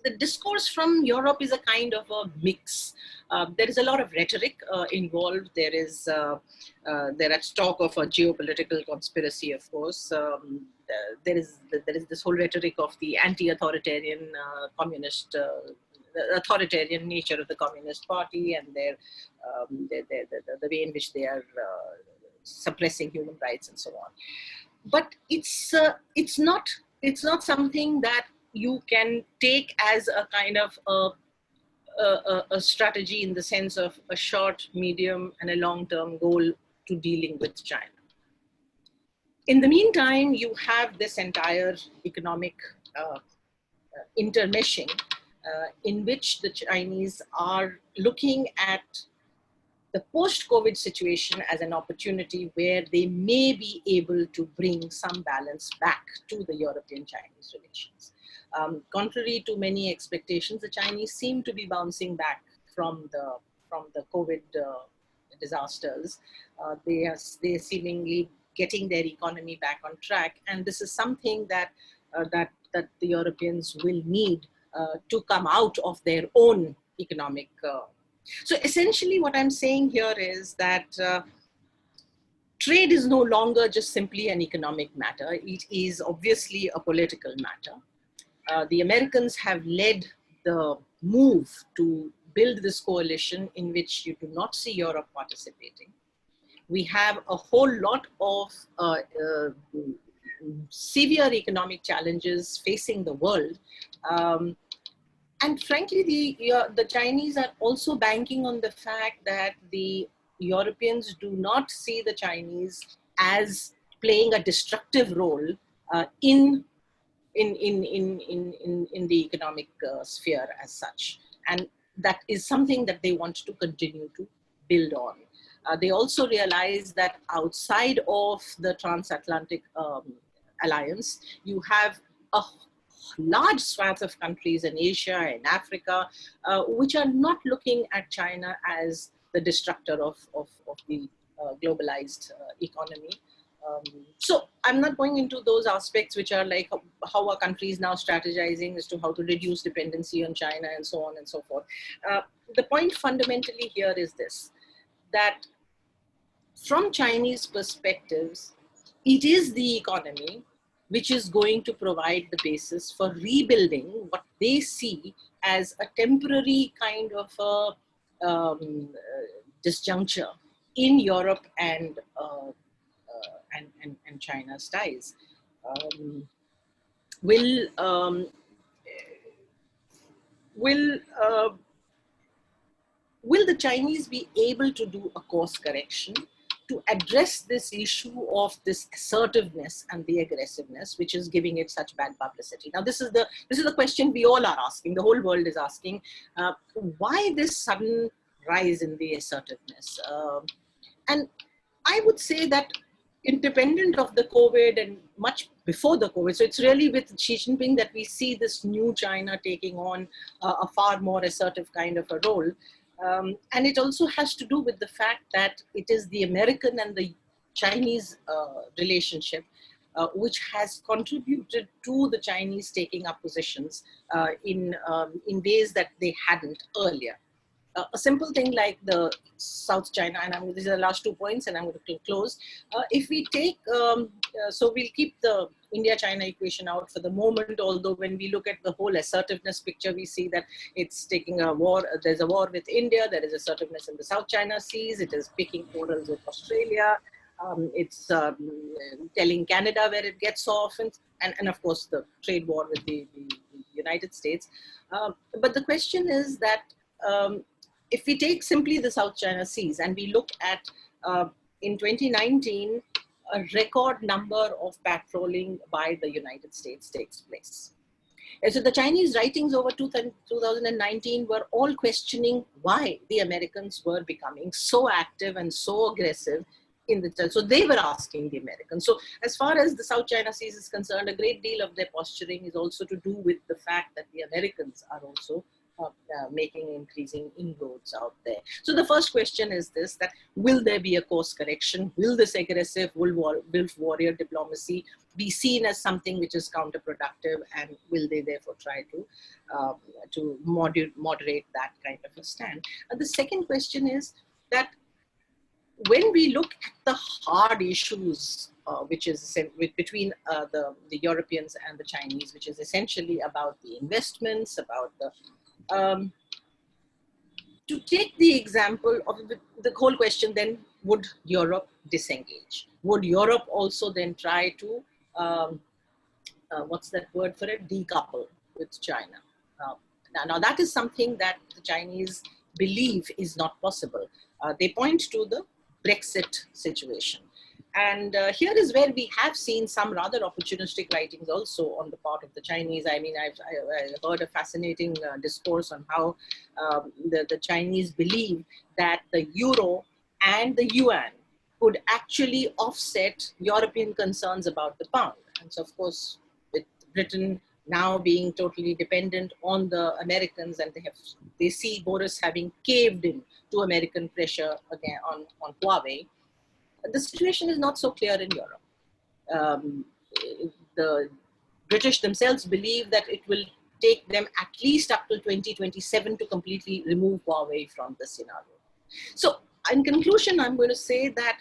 Speaker 4: the discourse from Europe is a kind of a mix. There is a lot of rhetoric involved. There is talk of a geopolitical conspiracy, of course. There is this whole rhetoric of the anti-authoritarian communist, the authoritarian nature of the Communist Party, and the way in which they are suppressing human rights and so on. But it's not something that you can take as a kind of a strategy in the sense of a short, medium, and a long-term goal to dealing with China. In the meantime, you have this entire economic intermeshing in which the Chinese are looking at the post-COVID situation as an opportunity where they may be able to bring some balance back to the European-Chinese relations. Contrary to many expectations, the Chinese seem to be bouncing back from the COVID disasters. They seemingly getting their economy back on track, and this is something that that the Europeans will need to come out of their own economic. So essentially, what I'm saying here is that trade is no longer just simply an economic matter. It is obviously a political matter. The Americans have led the move to build this coalition in which you do not see Europe participating. We have a whole lot of severe economic challenges facing the world. And frankly, the Chinese are also banking on the fact that the Europeans do not see the Chinese as playing a destructive role in the economic sphere as such. And that is something that they want to continue to build on. They also realize that outside of the transatlantic alliance, you have a large swath of countries in Asia and Africa, which are not looking at China as the destructor of the globalized economy. So I'm not going into those aspects which are like how a country is now strategizing as to how to reduce dependency on China and so on and so forth. The point fundamentally here is this, that from Chinese perspectives, it is the economy which is going to provide the basis for rebuilding what they see as a temporary kind of disjuncture in Europe and China's ties. Will the Chinese be able to do a course correction to address this issue of this assertiveness and the aggressiveness, which is giving it such bad publicity? Now, this is the question we all are asking. The whole world is asking, why this sudden rise in the assertiveness? And I would say that independent of the COVID and much before the COVID, so it's really with Xi Jinping that we see this new China taking on a far more assertive kind of a role. And it also has to do with the fact that it is the American and the Chinese relationship which has contributed to the Chinese taking up positions in ways that they hadn't earlier. A simple thing like the South China, and these are the last 2 points, and I'm going to close. If we take, so we'll keep the India-China equation out for the moment, although when we look at the whole assertiveness picture, we see that it's taking a war, there's a war with India, there is assertiveness in the South China Seas, it is picking quarrels with Australia, it's telling Canada where it gets off, and of course the trade war with the United States. But the question is that, if we take simply the South China Seas and we look at, in 2019, a record number of patrolling by the United States takes place. And so the Chinese writings over 2019 were all questioning why the Americans were becoming so active and so aggressive in the, so they were asking the Americans. So as far as the South China Seas is concerned, a great deal of their posturing is also to do with the fact that the Americans are also making increasing inroads out there. So the first question is this, that will there be a course correction? Will this aggressive wolf warrior diplomacy be seen as something which is counterproductive, and will they therefore try to moderate that kind of a stand? And the second question is that when we look at the hard issues which is between the Europeans and the Chinese, which is essentially about the investments, about the to take the example of the whole question, then would Europe disengage? Would Europe also then try to, what's that word for it, decouple with China? Now that is something that the Chinese believe is not possible. They point to the Brexit situation. And here is where we have seen some rather opportunistic writings also on the part of the Chinese. I mean, I heard a fascinating discourse on how the Chinese believe that the euro and the yuan could actually offset European concerns about the pound. And so, of course, with Britain now being totally dependent on the Americans, and they see Boris having caved in to American pressure again on Huawei. The situation is not so clear in Europe. The British themselves believe that it will take them at least up to 2027 to completely remove Huawei from the scenario. So in conclusion, I'm going to say that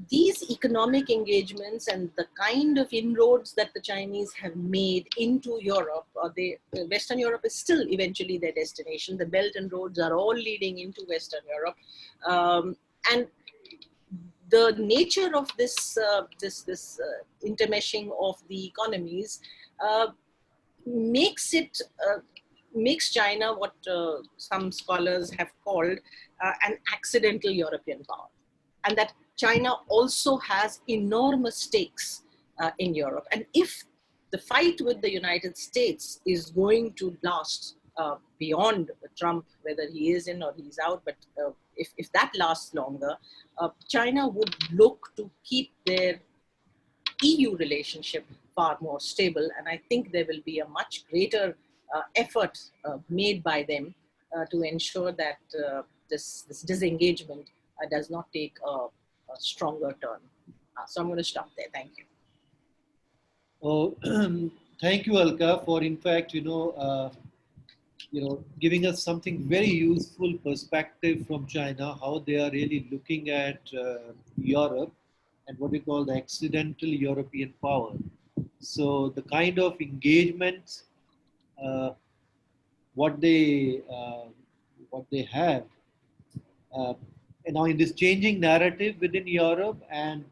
Speaker 4: these economic engagements and the kind of inroads that the Chinese have made into Europe, Western Europe is still eventually their destination. The Belt and Roads are all leading into Western Europe. And the nature of this intermeshing of the economies makes China what some scholars have called an accidental European power, and that China also has enormous stakes in Europe. And if the fight with the United States is going to last beyond Trump, whether he is in or he's out, but if that lasts longer, China would look to keep their EU relationship far more stable. And I think there will be a much greater effort made by them to ensure that this disengagement does not take a stronger turn. So I'm going to stop there. Thank you.
Speaker 1: Oh, thank you, Alka, for in fact, giving us something very useful perspective from China, how they are really looking at Europe and what we call the accidental European power. So the kind of engagement, what they have, now in this changing narrative within Europe, and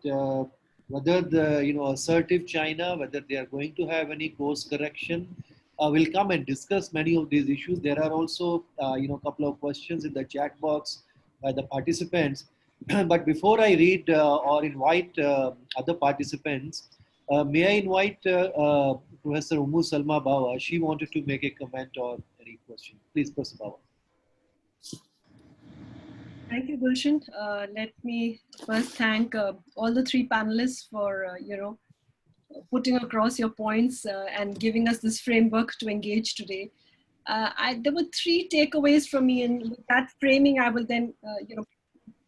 Speaker 1: whether the assertive China, whether they are going to have any course correction. We'll come and discuss many of these issues. There are also, a couple of questions in the chat box by the participants. But before I read or invite other participants, may I invite Professor Umu Salma Bawa? She wanted to make a comment or any question. Please, Professor Bawa.
Speaker 5: Thank you, Gulshan. Let me first thank all the three panelists for, putting across your points and giving us this framework to engage today. There were three takeaways from me, and with that framing, I will then,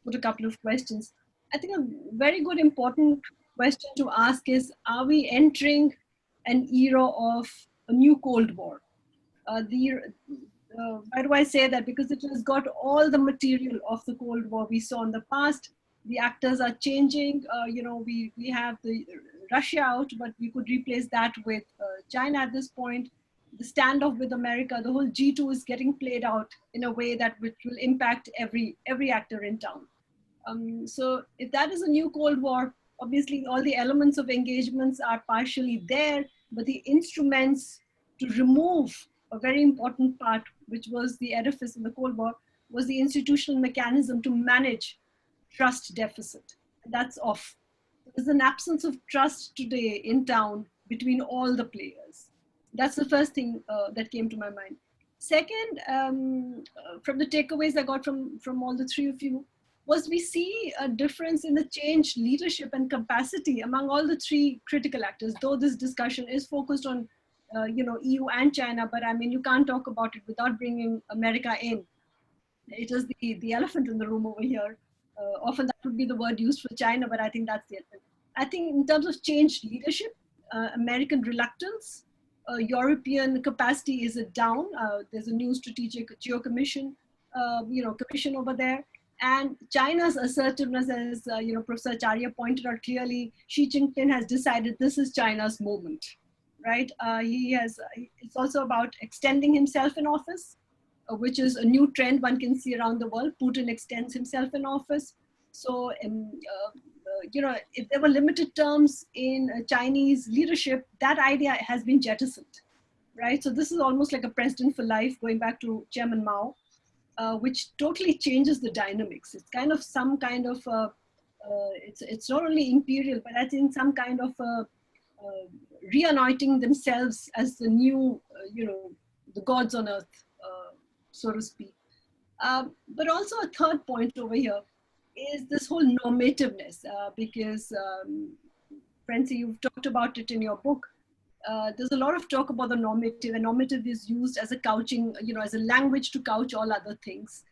Speaker 5: put a couple of questions. I think a very good, important question to ask is, are we entering an era of a new Cold War? Why do I say that? Because it has got all the material of the Cold War we saw in the past. The actors are changing. We have the Russia out, but we could replace that with China at this point. The standoff with America, the whole G2 is getting played out in a way that which will impact every actor in town. So if that is a new Cold War, obviously all the elements of engagements are partially there, but the instruments to remove a very important part, which was the edifice in the Cold War, was the institutional mechanism to manage trust deficit. That's off. There's an absence of trust today in town between all the players. That's the first thing that came to my mind. Second, from the takeaways I got from all the three of you, was we see a difference in the changed leadership and capacity among all the three critical actors, though this discussion is focused on EU and China, but I mean, you can't talk about it without bringing America in. It is the elephant in the room over here. Often that would be the word used for China, but I think that's the elephant. I think in terms of changed leadership, American reluctance, European capacity is down. There's a new strategic geo-commission, commission over there. And China's assertiveness, as Professor Acharya pointed out clearly, Xi Jinping has decided this is China's moment, right? It's also about extending himself in office, which is a new trend one can see around the world. Putin extends himself in office. So, if there were limited terms in Chinese leadership, that idea has been jettisoned, right? So this is almost like a president for life, going back to Chairman Mao, which totally changes the dynamics. It's kind of some kind of, it's not only imperial, but I think some kind of reanointing themselves as the new, the gods on earth, so to speak. But also a third point over here is this whole normativeness, because Ferenczy, you've talked about it in your book. there's a lot of talk about the normative, and normative is used as a couching, as a language to couch all other things.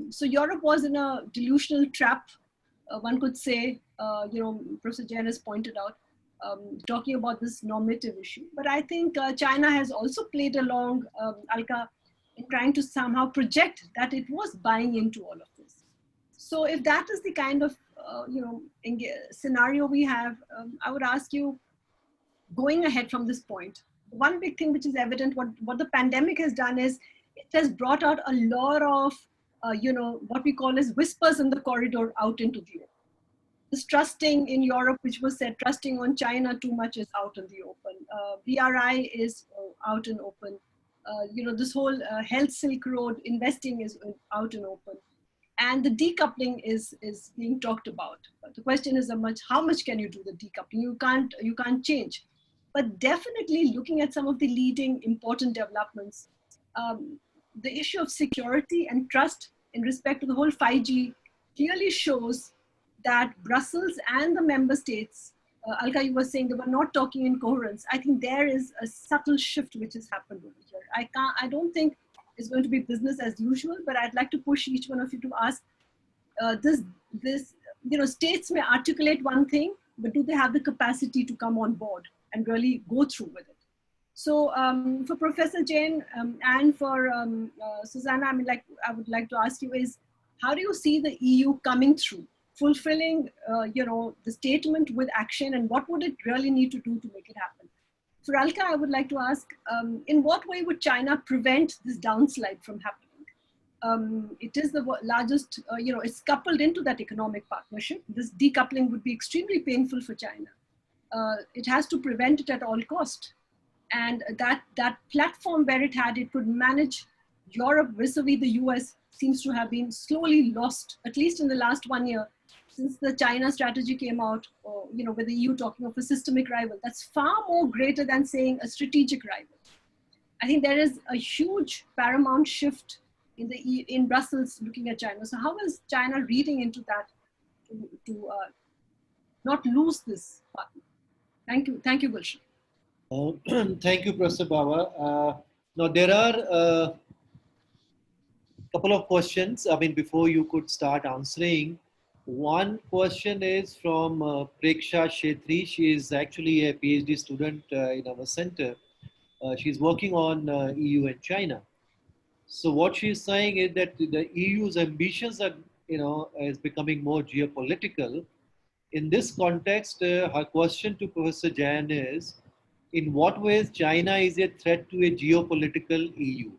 Speaker 5: So Europe was in a delusional trap, one could say, Professor Jain has pointed out, talking about this normative issue. But I think China has also played along, Alka, in trying to somehow project that it was buying into all of this. So if that is the kind of, scenario we have, I would ask you, going ahead from this point, one big thing which is evident, what the pandemic has done is it has brought out a lot of, what we call as whispers in the corridor out into view. This trusting in Europe, which was said, trusting on China too much, is out in the open. BRI is out and open. This whole health Silk Road investing is out and open. And the decoupling is being talked about. But the question is how much can you do the decoupling? You can't change. But definitely looking at some of the leading important developments, the issue of security and trust in respect to the whole 5G clearly shows that Brussels and the member states, Alka, you were saying they were not talking in coherence. I think there is a subtle shift which has happened over here. I don't think it's going to be business as usual, but I'd like to push each one of you to ask states may articulate one thing, but do they have the capacity to come on board and really go through with it? So for Professor Jain and for Susanna, I would like to ask you is, how do you see the EU coming through, fulfilling, the statement with action, and what would it really need to do to make it happen? For Alka, I would like to ask, in what way would China prevent this downslide from happening? It is the largest, it's coupled into that economic partnership. This decoupling would be extremely painful for China. It has to prevent it at all cost. And that platform where it could manage Europe vis-a-vis the US seems to have been slowly lost, at least in the last 1 year, since the China strategy came out, with the EU talking of a systemic rival. That's far more greater than saying a strategic rival. I think there is a huge paramount shift in Brussels looking at China. So how is China reading into that to not lose this partner? Thank you, Gulshan.
Speaker 1: Thank you, Professor Bawa. Now there are a couple of questions. Before you could start answering, one question is from Preksha Shetri. She is actually a PhD student in our center. She's working on EU and China. So what she's saying is that the EU's ambitions are, is becoming more geopolitical. In this context, her question to Professor Jain is, in what ways China is a threat to a geopolitical EU?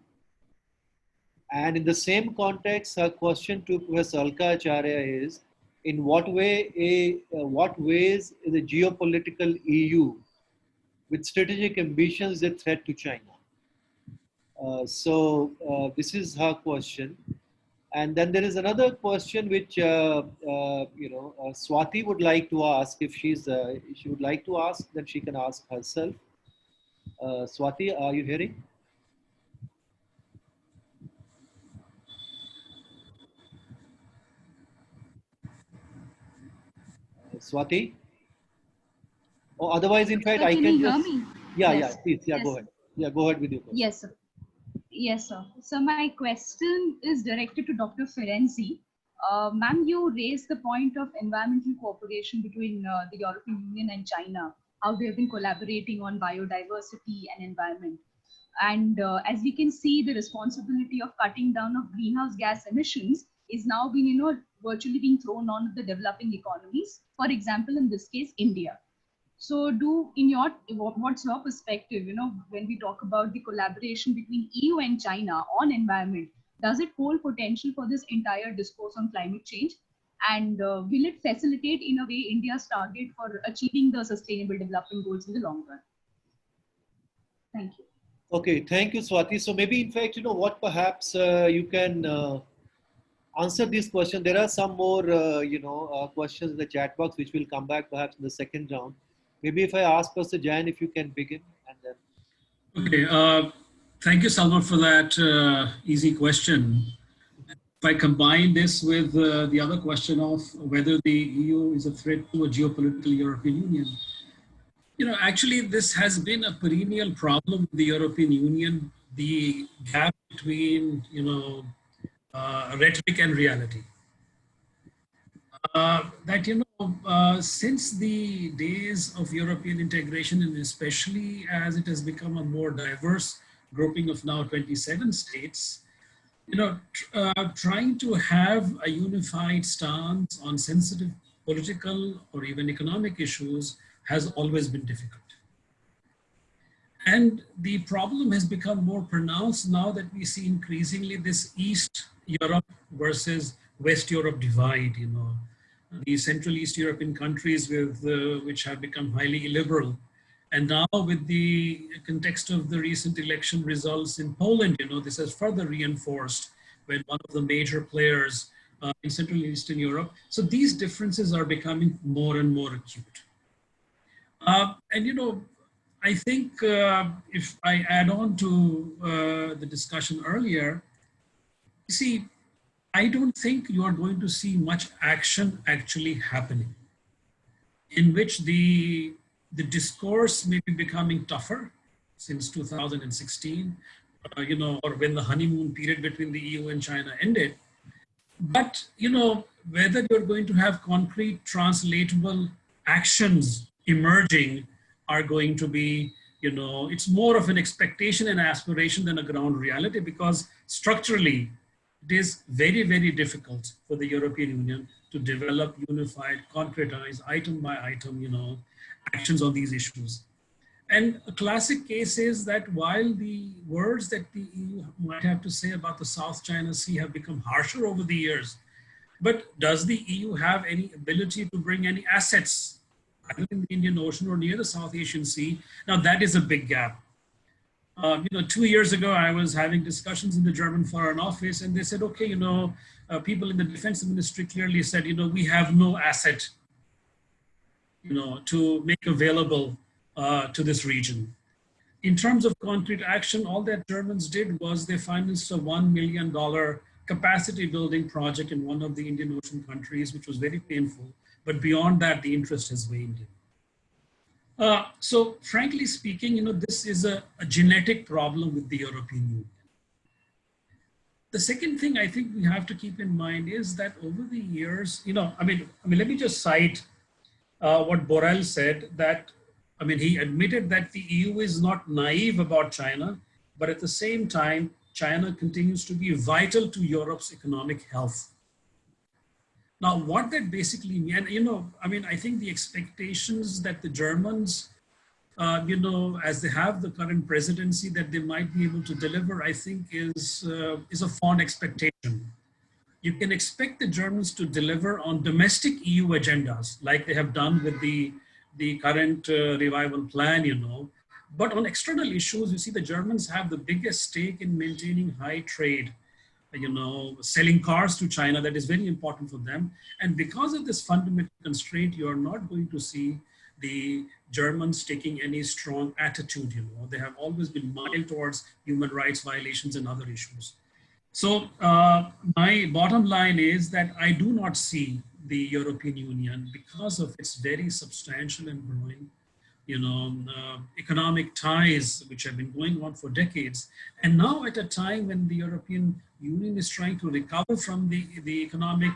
Speaker 1: And in the same context, her question to Professor Alka Acharya is, in what ways is a geopolitical EU with strategic ambitions a threat to China? This is her question. And then there is another question which Swati would like to ask. If she would like to ask, then she can ask herself. Swati, are you hearing? Swati? Or otherwise, in fact, I can just...
Speaker 6: Me?
Speaker 1: Yeah,
Speaker 6: yes.
Speaker 1: yeah, please. Yeah,
Speaker 6: yes.
Speaker 1: Go ahead. Yeah, go ahead with your question.
Speaker 6: Yes, sir. Yes, sir. So my question is directed to Dr. Ferenczy. Ma'am, you raised the point of environmental cooperation between the European Union and China, how they have been collaborating on biodiversity and environment. And as we can see, the responsibility of cutting down of greenhouse gas emissions is now being, virtually being thrown on the developing economies. For example, in this case, India. So what's your perspective, when we talk about the collaboration between EU and China on environment, does it hold potential for this entire discourse on climate change? And will it facilitate in a way India's target for achieving the sustainable development goals in the long run? Thank you.
Speaker 1: Okay, thank you, Swati. So maybe in fact, what perhaps you can answer this question. There are some more, questions in the chat box, which will come back perhaps in the second round. Maybe if I ask Professor Jain, if you can begin, and then.
Speaker 2: Okay, thank you, Salman, for that easy question. If I combine this with the other question of whether the EU is a threat to a geopolitical European Union, You know, actually, this has been a perennial problem with the European Union, the gap between, rhetoric and reality. Since the days of European integration, and especially as it has become a more diverse grouping of now 27 states, trying to have a unified stance on sensitive political or even economic issues has always been difficult. And the problem has become more pronounced now that we see increasingly this East Europe versus West Europe divide, the Central East European countries which have become highly illiberal. And now with the context of the recent election results in Poland, this has further reinforced when one of the major players in Central and Eastern Europe. So these differences are becoming more and more acute. I think if I add on to the discussion earlier, you see, I don't think you are going to see much action actually happening in which the discourse may be becoming tougher since 2016, or when the honeymoon period between the EU and China ended. But, whether you're going to have concrete translatable actions emerging are going to be, it's more of an expectation and aspiration than a ground reality, because structurally, it is very, very difficult for the European Union to develop unified, concretized, item by item, actions on these issues. And a classic case is that while the words that the EU might have to say about the South China Sea have become harsher over the years, but does the EU have any ability to bring any assets either in the Indian Ocean or near the South Asian Sea? Now that is a big gap. 2 years ago, I was having discussions in the German Foreign Office, and they said, okay, people in the defense ministry clearly said, we have no asset, to make available to this region. In terms of concrete action, all that Germans did was they financed a $1 million capacity building project in one of the Indian Ocean countries, which was very painful. But beyond that, the interest has waned. So frankly speaking, this is a genetic problem with the European Union. The second thing I think we have to keep in mind is that over the years, let me just cite what Borrell said, that, he admitted that the EU is not naive about China, but at the same time, China continues to be vital to Europe's economic health. Now, what that basically means, I think the expectations that the Germans, as they have the current presidency, that they might be able to deliver, I think is a fond expectation. You can expect the Germans to deliver on domestic EU agendas, like they have done with the current revival plan, But on external issues, you see the Germans have the biggest stake in maintaining high trade, selling cars to China. That is very important for them. And because of this fundamental constraint, you're not going to see the Germans taking any strong attitude, They have always been mild towards human rights violations and other issues. So my bottom line is that I do not see the European Union, because of its very substantial and growing economic ties, which have been going on for decades. And now at a time when the European Union is trying to recover from the economic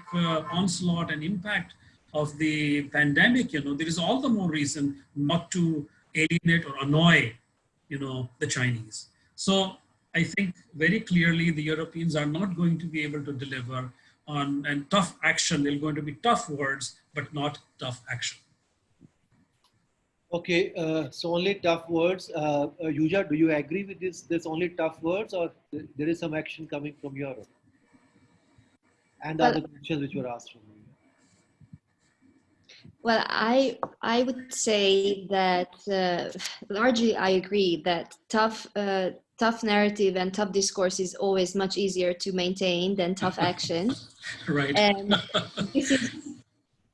Speaker 2: onslaught and impact of the pandemic, there is all the more reason not to alienate or annoy, the Chinese. So I think very clearly the Europeans are not going to be able to deliver on and tough action. They're going to be tough words, but not tough action.
Speaker 1: Okay, so only tough words. Yuja, do you agree with this? There's only tough words, or there is some action coming from Europe? And the other questions which were asked from you.
Speaker 3: Well, I would say that largely I agree that tough narrative and tough discourse is always much easier to maintain than tough action.
Speaker 2: Right.
Speaker 3: And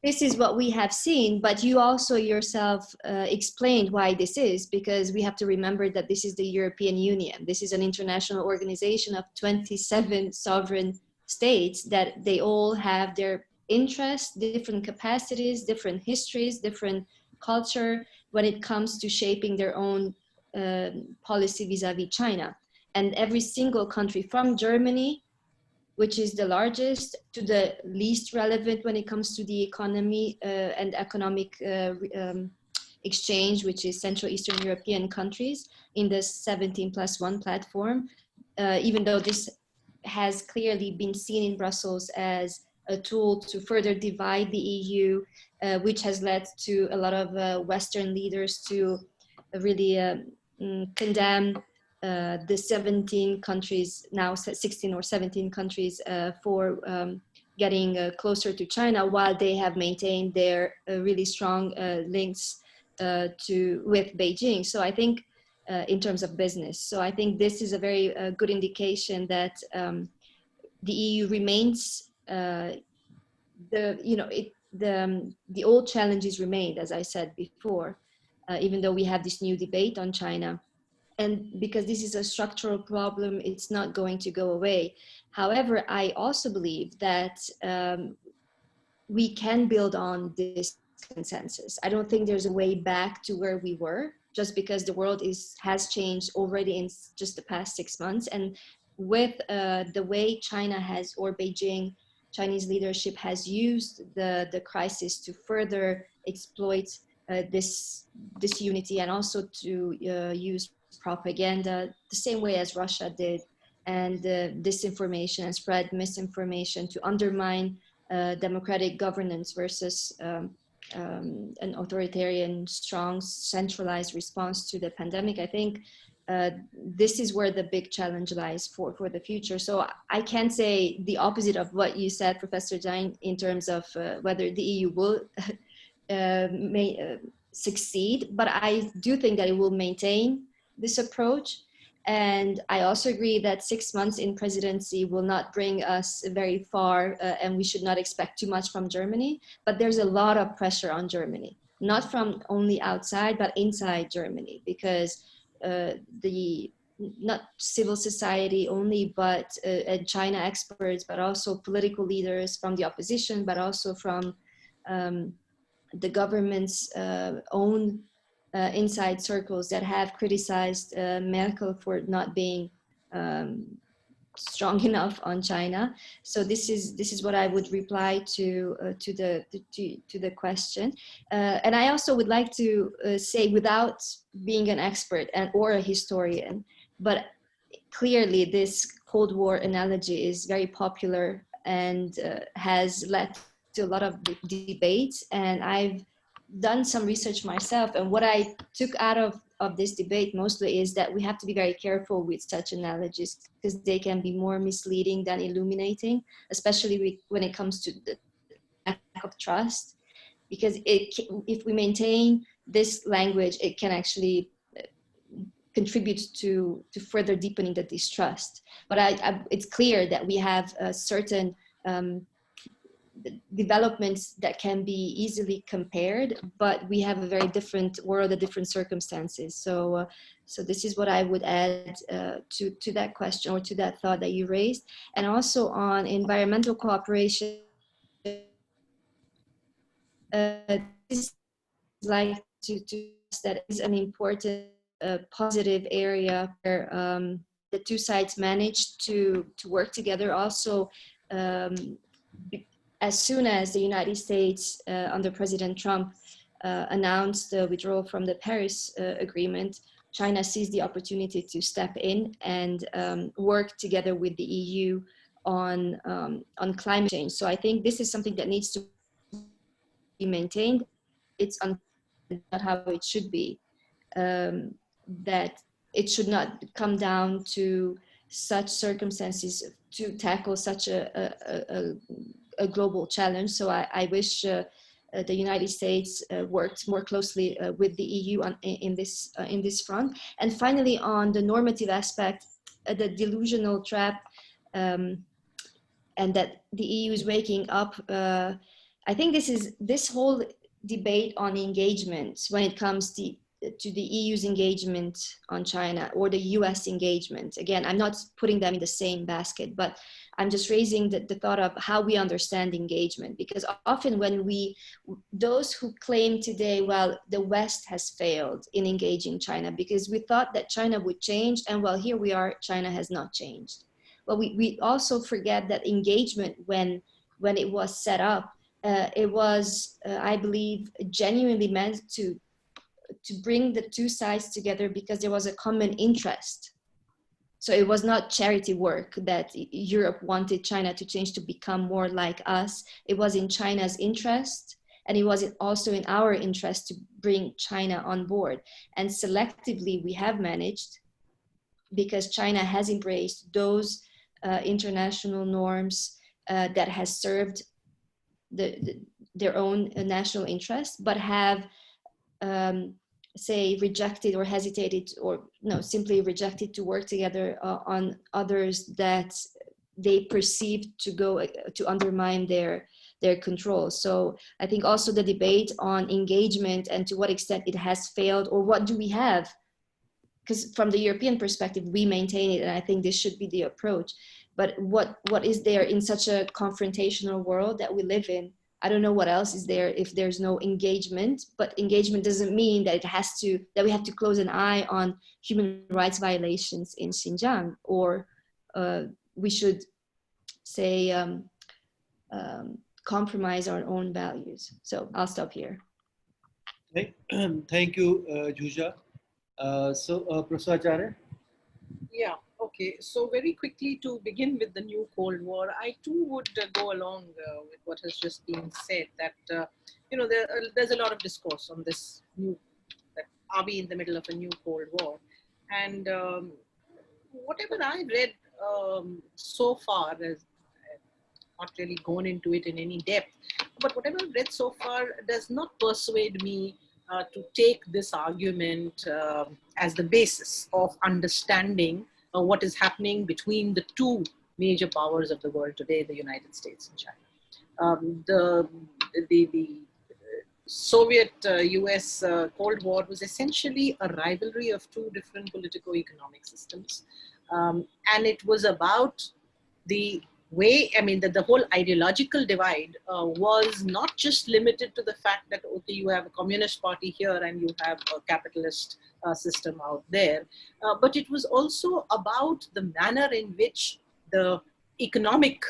Speaker 3: this is what we have seen, but you also yourself explained why this is, because we have to remember that this is the European Union. This is an international organization of 27 sovereign states that they all have their interests, different capacities, different histories, different culture, when it comes to shaping their own policy vis-a-vis China. And every single country, from Germany, which is the largest, to the least relevant when it comes to the economy and economic exchange, which is Central Eastern European countries in the 17+1 platform, even though this has clearly been seen in Brussels as a tool to further divide the EU, which has led to a lot of Western leaders to really condemn the 17 countries, now 16 or 17 countries, for getting closer to China, while they have maintained their really strong links with Beijing. So I think in terms of business. So I think this is a very good indication that the EU remains, the old challenges remained, as I said before, even though we have this new debate on China. And because this is a structural problem, it's not going to go away. However, I also believe that we can build on this consensus. I don't think there's a way back to where we were, just because the world has changed already in just the past 6 months. And with the way China has, or Beijing, Chinese leadership has used the crisis to further exploit this unity, and also to use propaganda the same way as Russia did, and disinformation and spread misinformation to undermine democratic governance versus an authoritarian, strong, centralized response to the pandemic. I think this is where the big challenge lies for the future. So I can't say the opposite of what you said, Professor Jain, in terms of whether the EU will succeed, but I do think that it will maintain this approach. And I also agree that 6 months in presidency will not bring us very far, and we should not expect too much from Germany. But there's a lot of pressure on Germany, not from only outside, but inside Germany, because not civil society only, but and China experts, but also political leaders from the opposition, but also from the government's own inside circles that have criticized Merkel for not being strong enough on China. So this is what I would reply to the question. And I also would like to say, without being an expert or a historian, but clearly this Cold War analogy is very popular and has led to a lot of debates. And I've done some research myself, and what I took out of this debate mostly is that we have to be very careful with such analogies, because they can be more misleading than illuminating, especially when it comes to the lack of trust. Because if we maintain this language, it can actually contribute to further deepening the distrust. But it's clear that we have certain developments that can be easily compared, but we have a very different world, a different circumstances. So this is what I would add to that question, or to that thought that you raised. And also on environmental cooperation, is like to that is an important positive area where the two sides managed to work together. Also, as soon as the United States under President Trump announced the withdrawal from the Paris Agreement, China seized the opportunity to step in and work together with the EU on climate change. So I think this is something that needs to be maintained. It's not how it should be. That it should not come down to such circumstances to tackle such a global challenge. So I wish the United States worked more closely with the EU in this front. And finally, on the normative aspect, the delusional trap, and that the EU is waking up. I think this whole debate on engagement when it comes to the EU's engagement on China or the US engagement. Again, I'm not putting them in the same basket, but I'm just raising the thought of how we understand engagement, because often when those who claim today, well, the West has failed in engaging China because we thought that China would change, and well, here we are, China has not changed. Well, we also forget that engagement, when it was set up, it was, I believe, genuinely meant to bring the two sides together because there was a common interest. So it was not charity work that Europe wanted China to change to become more like us. It was in China's interest, and it was also in our interest to bring China on board. And selectively, we have managed, because China has embraced those international norms that has served their own national interests, but have say rejected or hesitated, or no, simply rejected to work together on others that they perceived to go to undermine their control. So I think also the debate on engagement and to what extent it has failed, or what do we have, because from the European perspective we maintain it, and I think this should be the approach, but what is there in such a confrontational world that we live in? I don't know what else is there if there's no engagement, but engagement doesn't mean that that we have to close an eye on human rights violations in Xinjiang, or we should say compromise our own values. So I'll stop here.
Speaker 1: Thank you, Zsuzsa. Professor Acharya?
Speaker 4: Yeah, okay. So very quickly, to begin with the new Cold War, I too would go along with what has just been said, that, there's a lot of discourse on this new, that are we in the middle of a new Cold War? And whatever I've read so far, I've not really gone into it in any depth, but whatever I've read so far does not persuade me to take this argument as the basis of understanding what is happening between the two major powers of the world today, the United States and China. The Soviet-US Cold War was essentially a rivalry of two different politico-economic systems. And it was about the way, the whole ideological divide was not just limited to the fact that, okay, you have a communist party here and you have a capitalist system out there, but it was also about the manner in which the economic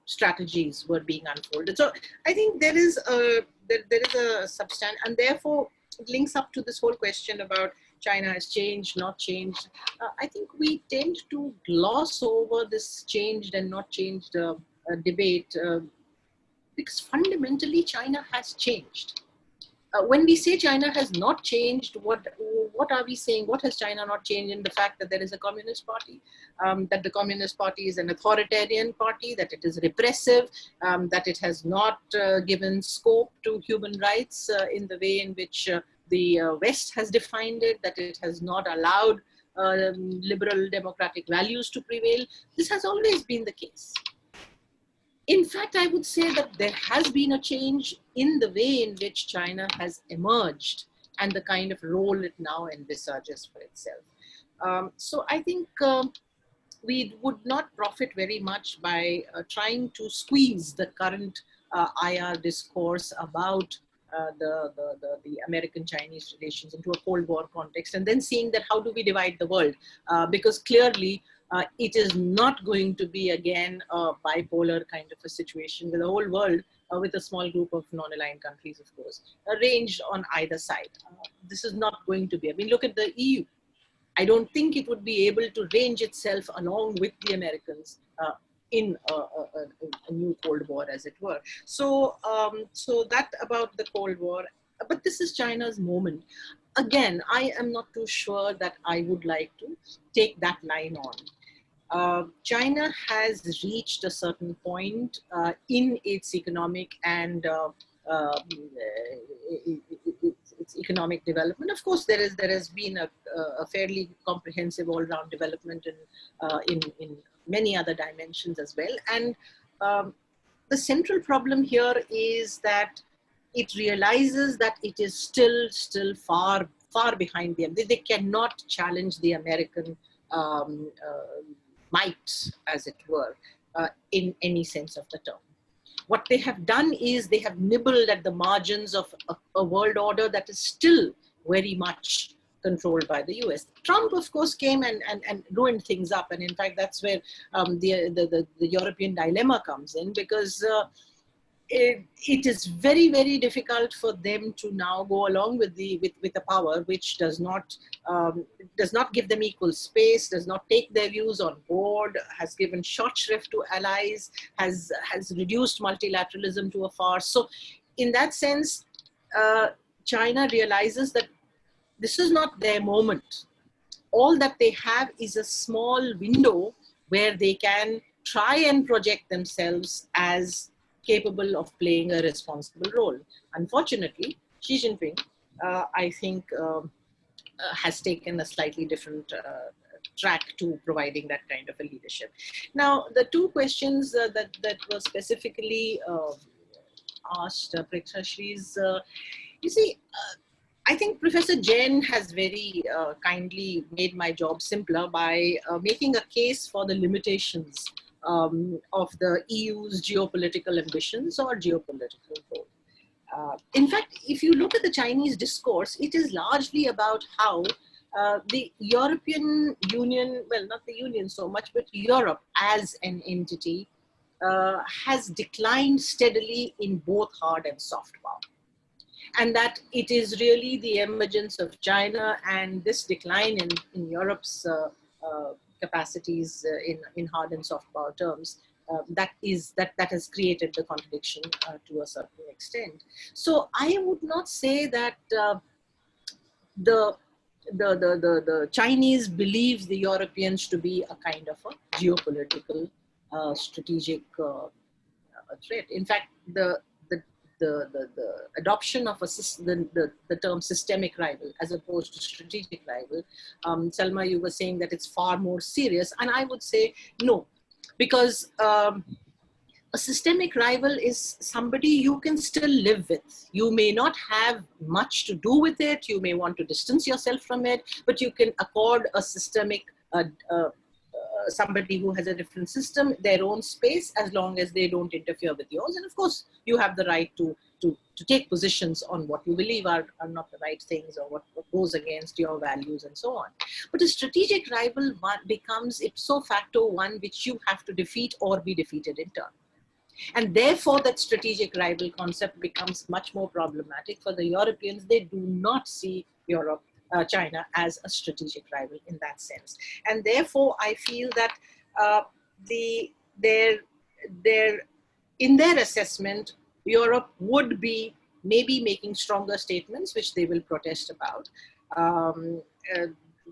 Speaker 4: strategies were being unfolded. So I think there is a substance, and therefore it links up to this whole question about China has changed, not changed. I think we tend to gloss over this changed and not changed debate because fundamentally China has changed. When we say China has not changed, what are we saying? What has China not changed in the fact that there is a communist party, that the communist party is an authoritarian party, that it is repressive, that it has not given scope to human rights in the way in which the West has defined it, that it has not allowed liberal democratic values to prevail. This has always been the case. In fact, I would say that there has been a change in the way in which China has emerged and the kind of role it now envisages for itself. So I think we would not profit very much by trying to squeeze the current IR discourse about the American-Chinese relations into a Cold War context, and then seeing that how do we divide the world? Because clearly it is not going to be again a bipolar kind of a situation with the whole world with a small group of non-aligned countries, of course, arranged on either side. This is not going to be. Look at the EU. I don't think it would be able to range itself along with the Americans in a new Cold War, as it were. So, so that about the Cold War. But this is China's moment. Again, I am not too sure that I would like to take that line on. China has reached a certain point in its economic and its economic development. Of course, there has been a fairly comprehensive all-round development in many other dimensions as well. And the central problem here is that it realizes that it is still far behind them. They cannot challenge the American might, as it were, in any sense of the term. What they have done is they have nibbled at the margins of a world order that is still very much controlled by the US. Trump, of course, came and ruined things up. And in fact, that's where the European dilemma comes in, because it is very, very difficult for them to now go along with the power which does not give them equal space, does not take their views on board, has given short shrift to allies, has reduced multilateralism to a farce. So in that sense, China realizes that this is not their moment. All that they have is a small window where they can try and project themselves as capable of playing a responsible role. Unfortunately, Xi Jinping, I think, has taken a slightly different track to providing that kind of a leadership. Now, the two questions that were specifically asked, Prekshashri's, you see, I think Professor Jain has very kindly made my job simpler by making a case for the limitations of the EU's geopolitical ambitions or geopolitical role. In fact, if you look at the Chinese discourse, it is largely about how the European Union, well, not the Union so much, but Europe as an entity has declined steadily in both hard and soft power. And that it is really the emergence of China and this decline in Europe's capacities in hard and soft power terms that has created the contradiction to a certain extent. So I would not say that the Chinese believe the Europeans to be a kind of a geopolitical strategic threat. In fact, the adoption of the term systemic rival as opposed to strategic rival. Selma, you were saying that it's far more serious, and I would say no, because a systemic rival is somebody you can still live with. You may not have much to do with it, you may want to distance yourself from it, but you can accord a systemic somebody who has a different system their own space, as long as they don't interfere with yours. And of course, you have the right to take positions on what you believe are not the right things, or what goes against your values and so on. But a strategic rival becomes ipso facto one which you have to defeat or be defeated in turn. And therefore, that strategic rival concept becomes much more problematic for the Europeans. They do not see China as a strategic rival in that sense. And therefore, I feel that in their assessment, Europe would be maybe making stronger statements, which they will protest about.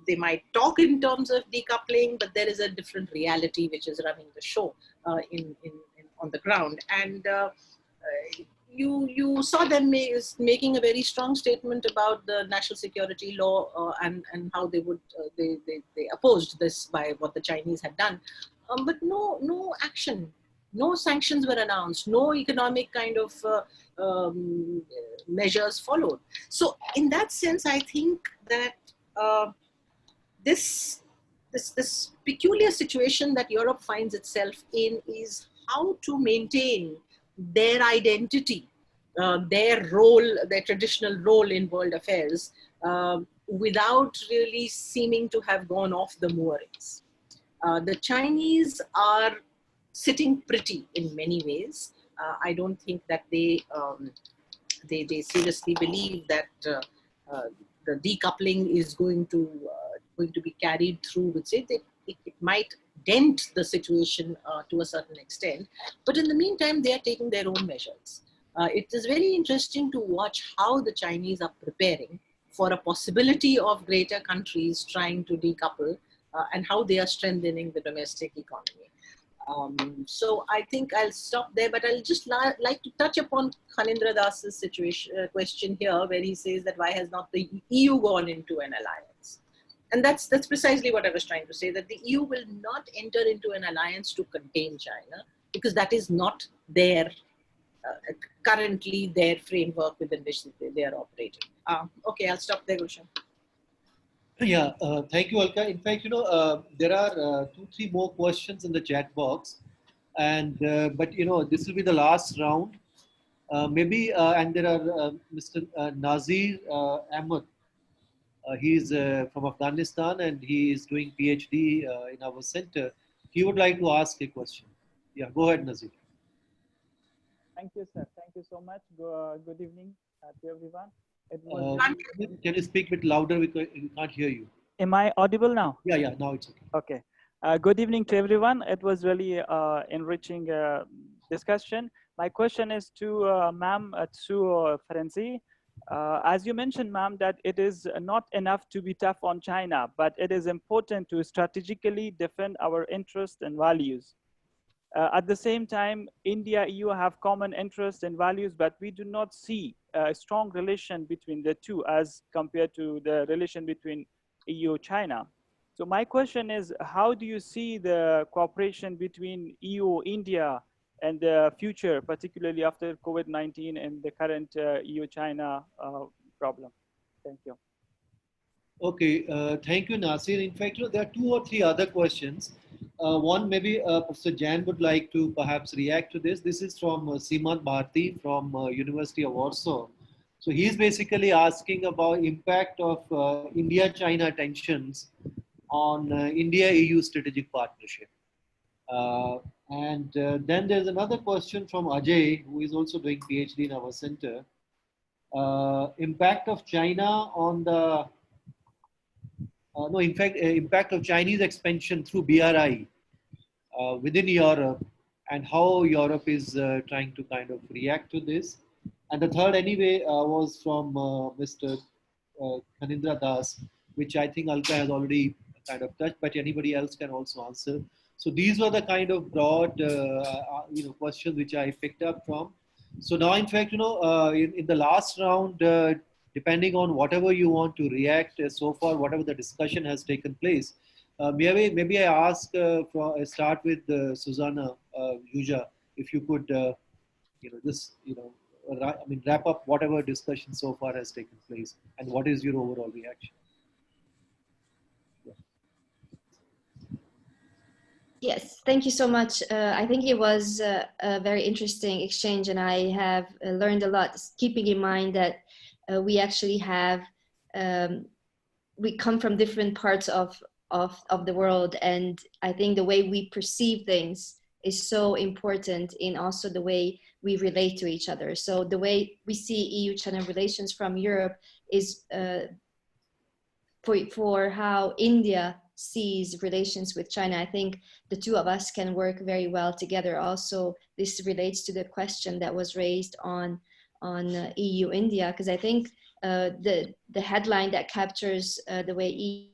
Speaker 4: They might talk in terms of decoupling, but there is a different reality which is running the show on the ground. And you saw them making a very strong statement about the national security law and how they would they opposed this by what the Chinese had done, but no action, no sanctions were announced, no economic kind of measures followed. So in that sense, I think that this peculiar situation that Europe finds itself in is how to maintain their identity, their role, their traditional role in world affairs, without really seeming to have gone off the moorings. The Chinese are sitting pretty in many ways. I don't think that they seriously believe that the decoupling is going to be carried through, which it might dent the situation to a certain extent. But in the meantime, they are taking their own measures. It is very interesting to watch how the Chinese are preparing for a possibility of greater countries trying to decouple and how they are strengthening the domestic economy. So I think I'll stop there, but I'll just like to touch upon Khalindra Das's question here, where he says that why has not the EU gone into an alliance? And that's precisely what I was trying to say, that the EU will not enter into an alliance to contain China, because that is not their currently their framework within which they are operating. Okay, I'll stop there, Gulshan.
Speaker 1: Yeah, thank you, Alka. In fact, there are 2, 3 more questions in the chat box, and but this will be the last round. Maybe, and there are Mr. Nazir Ahmed. He's from Afghanistan and he is doing PhD in our center. He would like to ask a question. Yeah, go ahead, Nazir.
Speaker 7: Thank you, sir. Thank you so much. Good evening to everyone. It was
Speaker 1: can you speak a bit louder? We can't hear you.
Speaker 7: Am I audible now?
Speaker 1: Yeah, yeah, now it's okay.
Speaker 7: Okay. Good evening to everyone. It was really enriching discussion. My question is to ma'am, to Ferenczy. As you mentioned, ma'am, that it is not enough to be tough on China, but it is important to strategically defend our interests and values. At the same time, India, EU have common interests and values, but we do not see a strong relation between the two as compared to the relation between EU China. So my question is, how do you see the cooperation between EU, India, and the future, particularly after COVID-19 and the current EU-China problem? Thank you.
Speaker 1: Okay, thank you, Nasir. In fact, there are 2 or 3 other questions. One, maybe Professor Jain would like to perhaps react to this. This is from Simant Bharti from University of Warsaw. So he's basically asking about impact of India-China tensions on India-EU strategic partnership. And then there's another question from Ajay, who is also doing PhD in our center. Impact of China on the impact of Chinese expansion through BRI within Europe and how Europe is trying to kind of react to this. And the third, anyway, was from Mr. Khanindra Das, which I think Alka has already kind of touched, but anybody else can also answer. So these were the kind of broad, questions which I picked up from. So now, in fact, in the last round, depending on whatever you want to react so far, whatever the discussion has taken place, maybe I ask start with Susanna Zsuzsa, if you could, wrap up whatever discussion so far has taken place, and what is your overall reaction?
Speaker 3: Yes, thank you so much. I think it was a very interesting exchange, and I have learned a lot, keeping in mind that we actually have, we come from different parts of the world, and I think the way we perceive things is so important in also the way we relate to each other. So the way we see EU-China relations from Europe is for how India sees relations with China. I think the two of us can work very well together. Also, this relates to the question that was raised on EU-India, because I think the headline that captures the way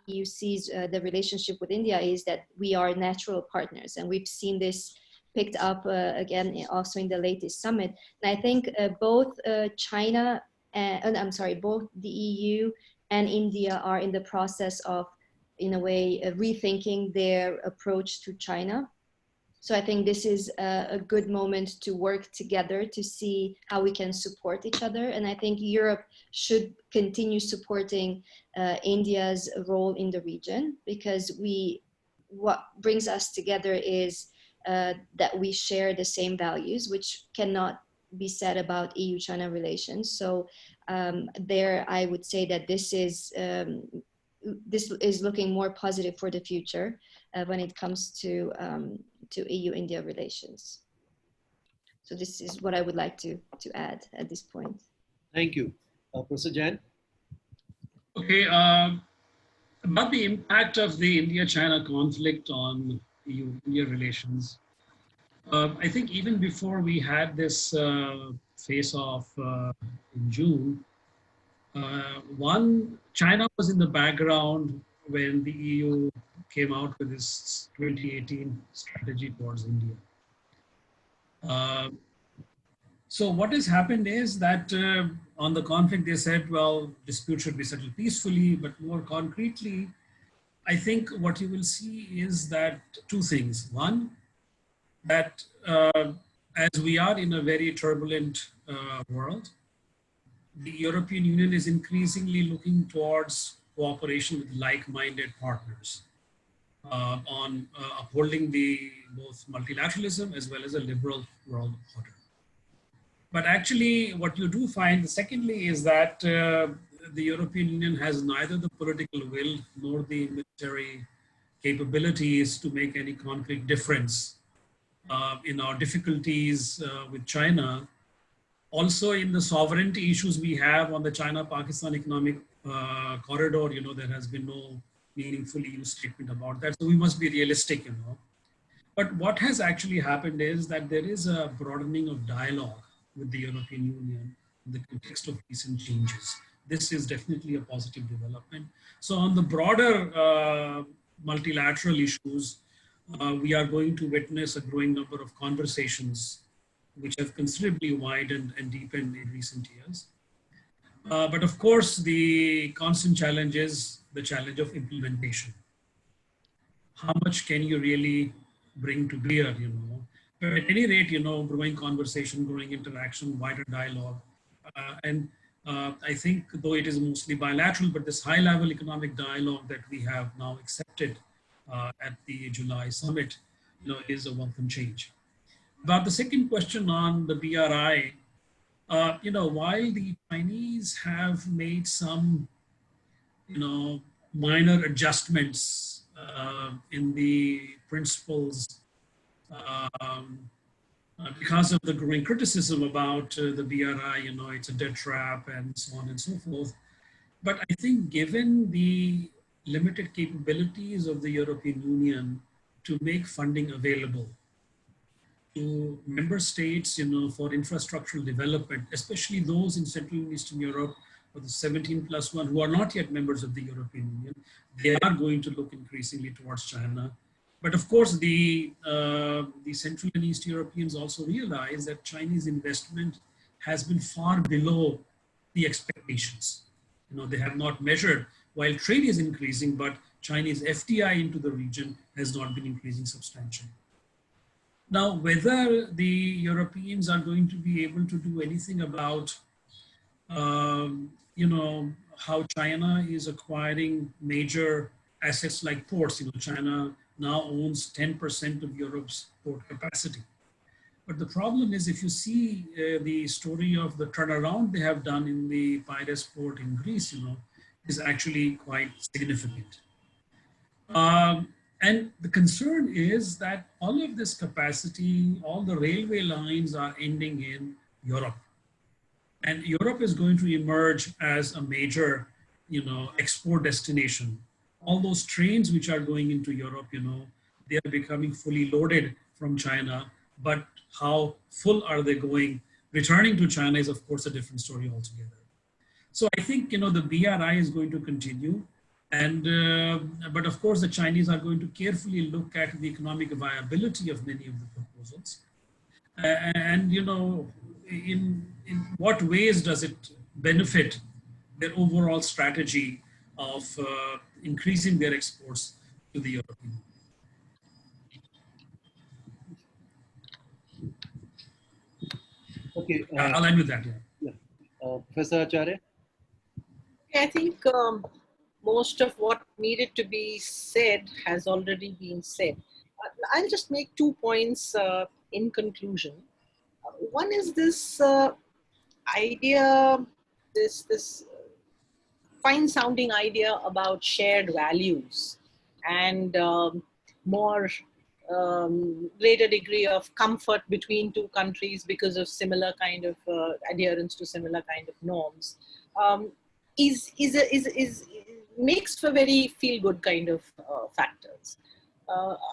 Speaker 3: EU sees the relationship with India is that we are natural partners, and we've seen this picked up again also in the latest summit. And I think both both the EU and India are in the process of, in a way, rethinking their approach to China. So I think this is a good moment to work together to see how we can support each other. And I think Europe should continue supporting India's role in the region, because what brings us together is that we share the same values, which cannot be said about EU-China relations. So there, I would say that this is looking more positive for the future when it comes to EU-India relations. So this is what I would like to add at this point.
Speaker 1: Thank you. Professor Jain?
Speaker 2: Okay, about the impact of the India-China conflict on EU-India relations, I think even before we had this face-off in June, China was in the background when the EU came out with its 2018 strategy towards India. So what has happened is that on the conflict, they said, well, dispute should be settled peacefully, but more concretely, I think what you will see is that 2 things. One, that as we are in a very turbulent world, the European Union is increasingly looking towards cooperation with like-minded partners on upholding the both multilateralism as well as a liberal world order. But actually, what you do find, secondly, is that the European Union has neither the political will nor the military capabilities to make any concrete difference in our difficulties with China. Also, in the sovereignty issues we have on the China-Pakistan economic corridor, there has been no meaningful EU statement about that. So we must be realistic, But what has actually happened is that there is a broadening of dialogue with the European Union in the context of recent changes. This is definitely a positive development. So on the broader multilateral issues, we are going to witness a growing number of conversations which have considerably widened and deepened in recent years. But of course, the constant challenge is the challenge of implementation. How much can you really bring to bear, But at any rate, growing conversation, growing interaction, wider dialogue. I think though it is mostly bilateral, but this high level economic dialogue that we have now accepted at the July summit, is a welcome change. About the second question on the BRI, while the Chinese have made some, minor adjustments in the principles because of the growing criticism about the BRI, it's a debt trap and so on and so forth. But I think given the limited capabilities of the European Union to make funding available to member states, for infrastructural development, especially those in Central and Eastern Europe, or the 17+1 who are not yet members of the European Union, they are going to look increasingly towards China. But of course, the Central and East Europeans also realize that Chinese investment has been far below the expectations. They have not measured, while trade is increasing, but Chinese FDI into the region has not been increasing substantially. Now, whether the Europeans are going to be able to do anything about, how China is acquiring major assets like ports. China now owns 10% of Europe's port capacity. But the problem is, if you see the story of the turnaround they have done in the Piraeus port in Greece, is actually quite significant. And the concern is that all of this capacity, all the railway lines are ending in Europe. And Europe is going to emerge as a major, export destination. All those trains which are going into Europe, they are becoming fully loaded from China, but how full are they going? Returning to China is, of course, a different story altogether. So I think, the BRI is going to continue. And, but of course, the Chinese are going to carefully look at the economic viability of many of the proposals. And, in what ways does it benefit their overall strategy of increasing their exports to the European Union?
Speaker 1: Okay.
Speaker 2: I'll end with that.
Speaker 1: Yeah. Professor Acharya?
Speaker 4: I think most of what needed to be said has already been said. I'll just make 2 points in conclusion. One is this idea, this fine-sounding idea about shared values and more greater degree of comfort between two countries because of similar kind of adherence to similar kind of norms. Makes for very feel-good kind of factors.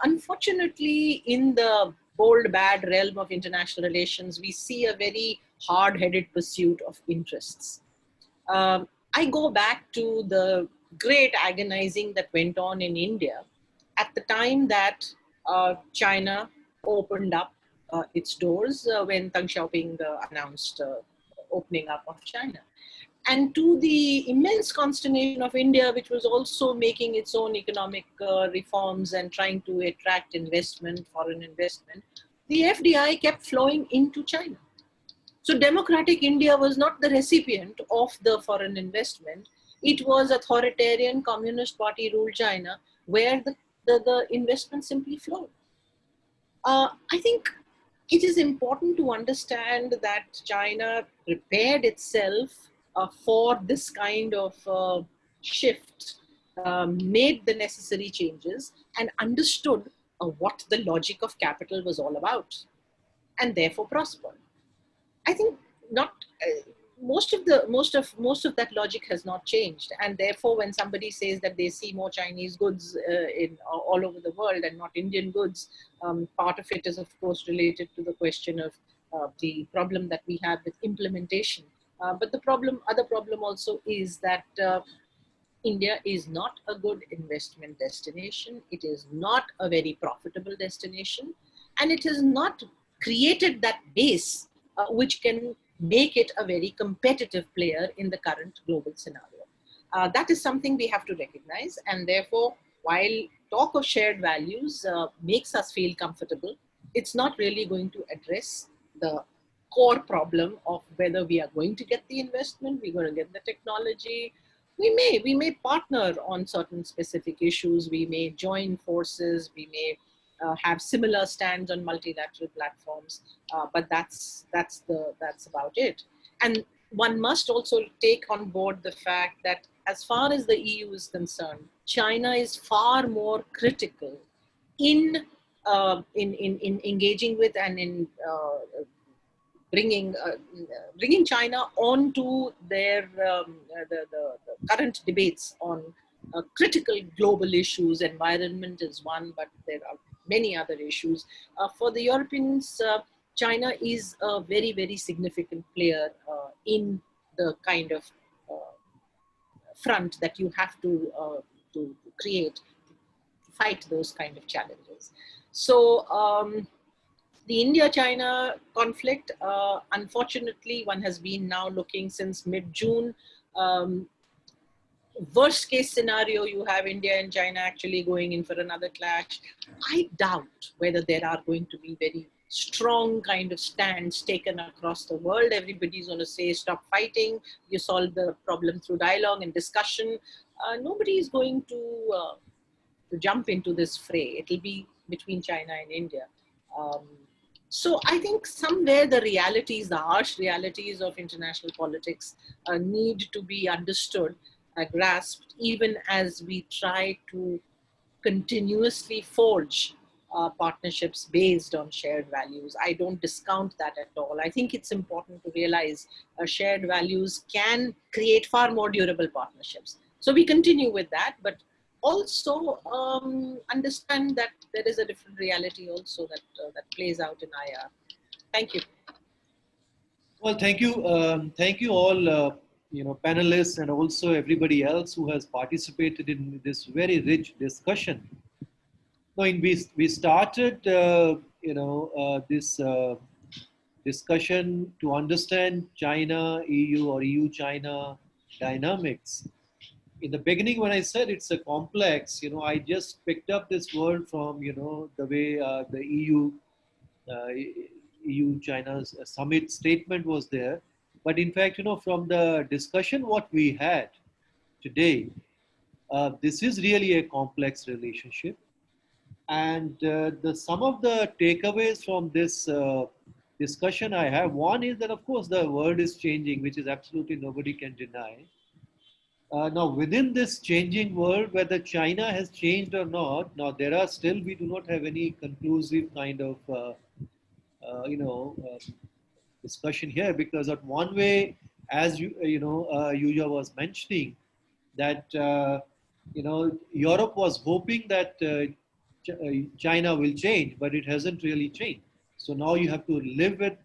Speaker 4: Unfortunately, in the bold, bad realm of international relations, we see a very hard-headed pursuit of interests. I go back to the great agonizing that went on in India at the time that China opened up its doors when Deng Xiaoping announced opening up of China. And to the immense consternation of India, which was also making its own economic reforms and trying to attract investment, foreign investment, the FDI kept flowing into China. So democratic India was not the recipient of the foreign investment. It was authoritarian Communist Party ruled China where the investment simply flowed. I think it is important to understand that China prepared itself for this kind of shift, made the necessary changes, and understood what the logic of capital was all about, and therefore prospered. I think not. Most of that logic has not changed, and therefore, when somebody says that they see more Chinese goods in all over the world and not Indian goods, part of it is, of course, related to the question of the problem that we have with implementation. But the other problem also is that India is not a good investment destination. It is not a very profitable destination, and it has not created that base which can make it a very competitive player in the current global scenario. That is something we have to recognize, and therefore, while talk of shared values makes us feel comfortable, it's not really going to address the core problem of whether we are going to get the investment, we're going to get the technology. We may partner on certain specific issues, we may join forces, we may have similar stands on multilateral platforms, but that's about it. And one must also take on board the fact that as far as the EU is concerned, China is far more critical in engaging with and in bringing China onto their the current debates on critical global issues. Environment is one, but there are many other issues. For the Europeans, China is a very, very significant player in the kind of front that you have to create to fight those kind of challenges. So the India-China conflict, unfortunately, one has been now looking since mid-June. Worst case scenario, you have India and China actually going in for another clash. I doubt whether there are going to be very strong kind of stands taken across the world. Everybody's going to say, stop fighting, you solve the problem through dialogue and discussion. Nobody is going to jump into this fray. It'll be between China and India. So I think somewhere the realities, the harsh realities of international politics need to be understood, grasped, even as we try to continuously forge partnerships based on shared values. I don't discount that at all. I think it's important to realize shared values can create far more durable partnerships. So we continue with that, but also understand that there is a different reality also that that plays out in IR. Thank you.
Speaker 1: Well, thank you all, panelists, and also everybody else who has participated in this very rich discussion. Now, we started, this discussion to understand China, EU, or EU-China dynamics. In the beginning, when I said it's a complex, I just picked up this word from, the way the EU-China's summit statement was there. But in fact, from the discussion what we had today, this is really a complex relationship. And some of the takeaways from this discussion I have, one is that, of course, the world is changing, which is absolutely nobody can deny. Now, within this changing world, whether China has changed or not, now there are still, we do not have any conclusive kind of, discussion here, because at one way, as Yuja was mentioning, that, Europe was hoping that China will change, but it hasn't really changed. So now you have to live with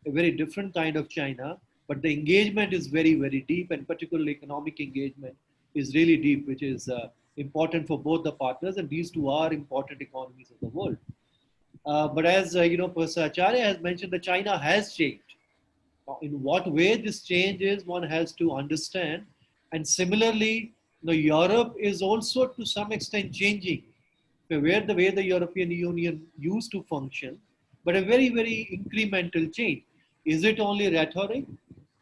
Speaker 1: a very different kind of China, but the engagement is very, very deep, and particularly economic engagement is really deep, which is important for both the partners, and these two are important economies of the world. But as Professor Acharya has mentioned, that China has changed. In what way this change is, one has to understand. And similarly, Europe is also to some extent changing, where the way the European Union used to function. but a very, very incremental change. Is it only rhetoric,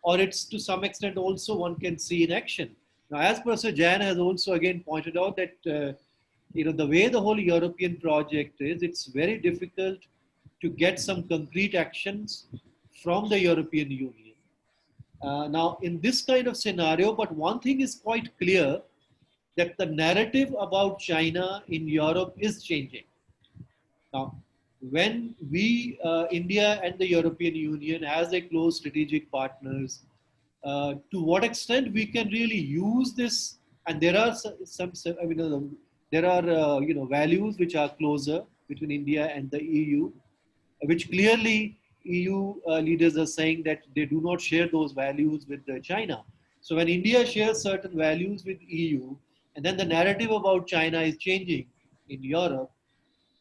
Speaker 1: or it's to some extent also one can see in action? Now, as Professor Jain has also again pointed out that the way the whole European project is, it's very difficult to get some concrete actions from the European Union. Now, in this kind of scenario, but one thing is quite clear, that the narrative about China in Europe is changing. Now, when we, India and the European Union, as a close strategic partners, to what extent we can really use this, and there are I mean, there are values which are closer between India and the EU, which clearly EU leaders are saying that they do not share those values with China. So when India shares certain values with EU, and then the narrative about China is changing in Europe,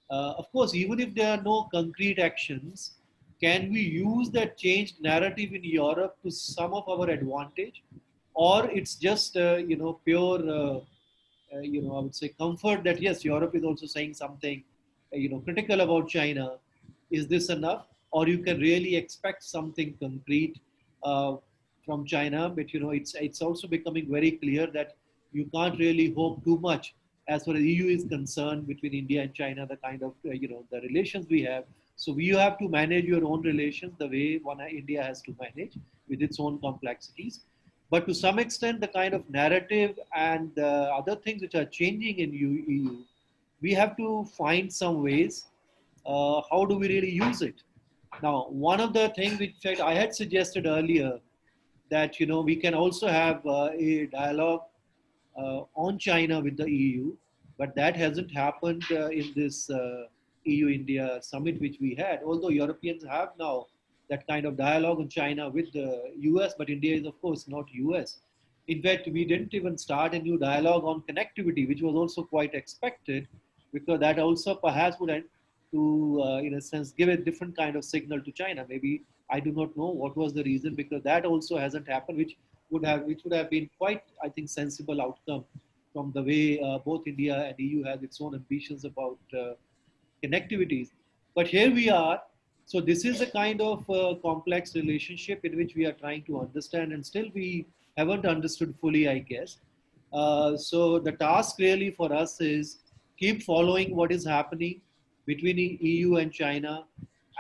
Speaker 1: of course, even if there are no concrete actions, can we use that changed narrative in Europe to some of our advantage, or it's just pure I would say comfort that yes, Europe is also saying something critical about China. Is this enough, or you can really expect something concrete uh, from China? But it's also becoming very clear that you can't really hope too much as far as EU is concerned between India and China. The kind of the relations we have. So you have to manage your own relations the way India has to manage with its own complexities. But to some extent, the kind of narrative and other things which are changing in EU, we have to find some ways. How do we really use it? Now, one of the things which I had suggested earlier, that we can also have a dialogue on China with the EU, but that hasn't happened in this EU-India summit which we had. Although Europeans have now that kind of dialogue on China with the US, but India is of course not US. In fact, we didn't even start a new dialogue on connectivity, which was also quite expected, because that also perhaps would end to, in a sense, give a different kind of signal to China. Maybe I do not know what was the reason, because that also hasn't happened, which would have been quite, I think, sensible outcome from the way both India and EU has its own ambitions about connectivities. But here we are. So this is a kind of complex relationship in which we are trying to understand, and still we haven't understood fully, I guess. So the task really for us is keep following what is happening between EU and China,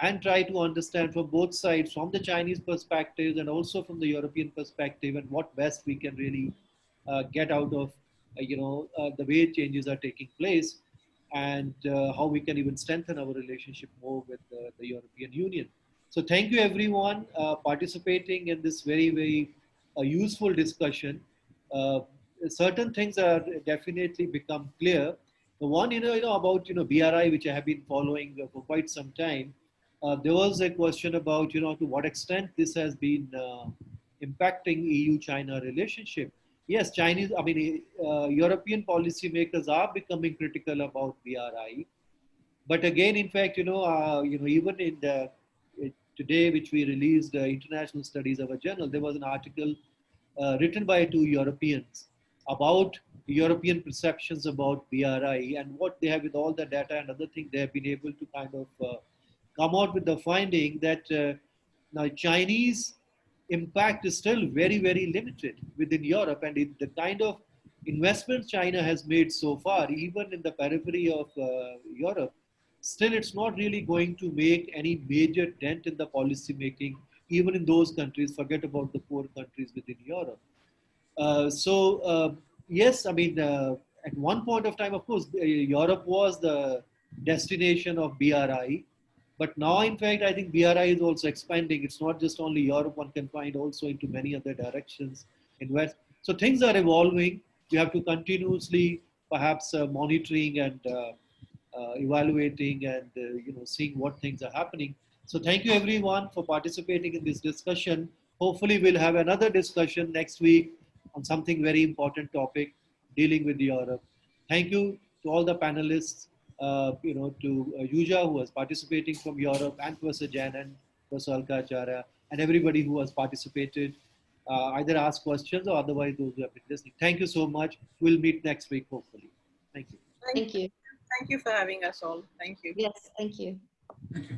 Speaker 1: and try to understand from both sides, from the Chinese perspective and also from the European perspective, and what best we can really get out of the way changes are taking place, and how we can even strengthen our relationship more with the European Union. So thank you everyone participating in this very, very useful discussion. Certain things are definitely become clear. The one, about, BRI, which I have been following for quite some time, there was a question about, to what extent this has been impacting EU-China relationship. Yes, European policymakers are becoming critical about BRI. But again, in fact, even in today, which we released, International Studies of a Journal, there was an article written by two Europeans about European perceptions about BRI, and what they have, with all the data and other things, they have been able to kind of come out with the finding that now Chinese impact is still very, very limited within Europe, and the kind of investments China has made so far, even in the periphery of Europe, still it's not really going to make any major dent in the policy making, even in those countries. Forget about the poor countries within Europe. Yes, at one point of time, of course, Europe was the destination of BRI. But now, in fact, I think BRI is also expanding. It's not just only Europe, one can find also into many other directions in West. So things are evolving. We have to continuously, perhaps, monitoring and evaluating, and seeing what things are happening. So thank you everyone for participating in this discussion. Hopefully we'll have another discussion next week on something very important topic dealing with Europe. Thank you to all the panelists, to Zsuzsa, who was participating from Europe, and Professor Jain and Professor Alka, Acharya, and everybody who has participated, either ask questions or otherwise those who have been listening. Thank you so much. We'll meet next week, hopefully. Thank you.
Speaker 3: Thank you.
Speaker 4: Thank you for having us all. Thank you.
Speaker 3: Yes, thank you.
Speaker 2: Thank you.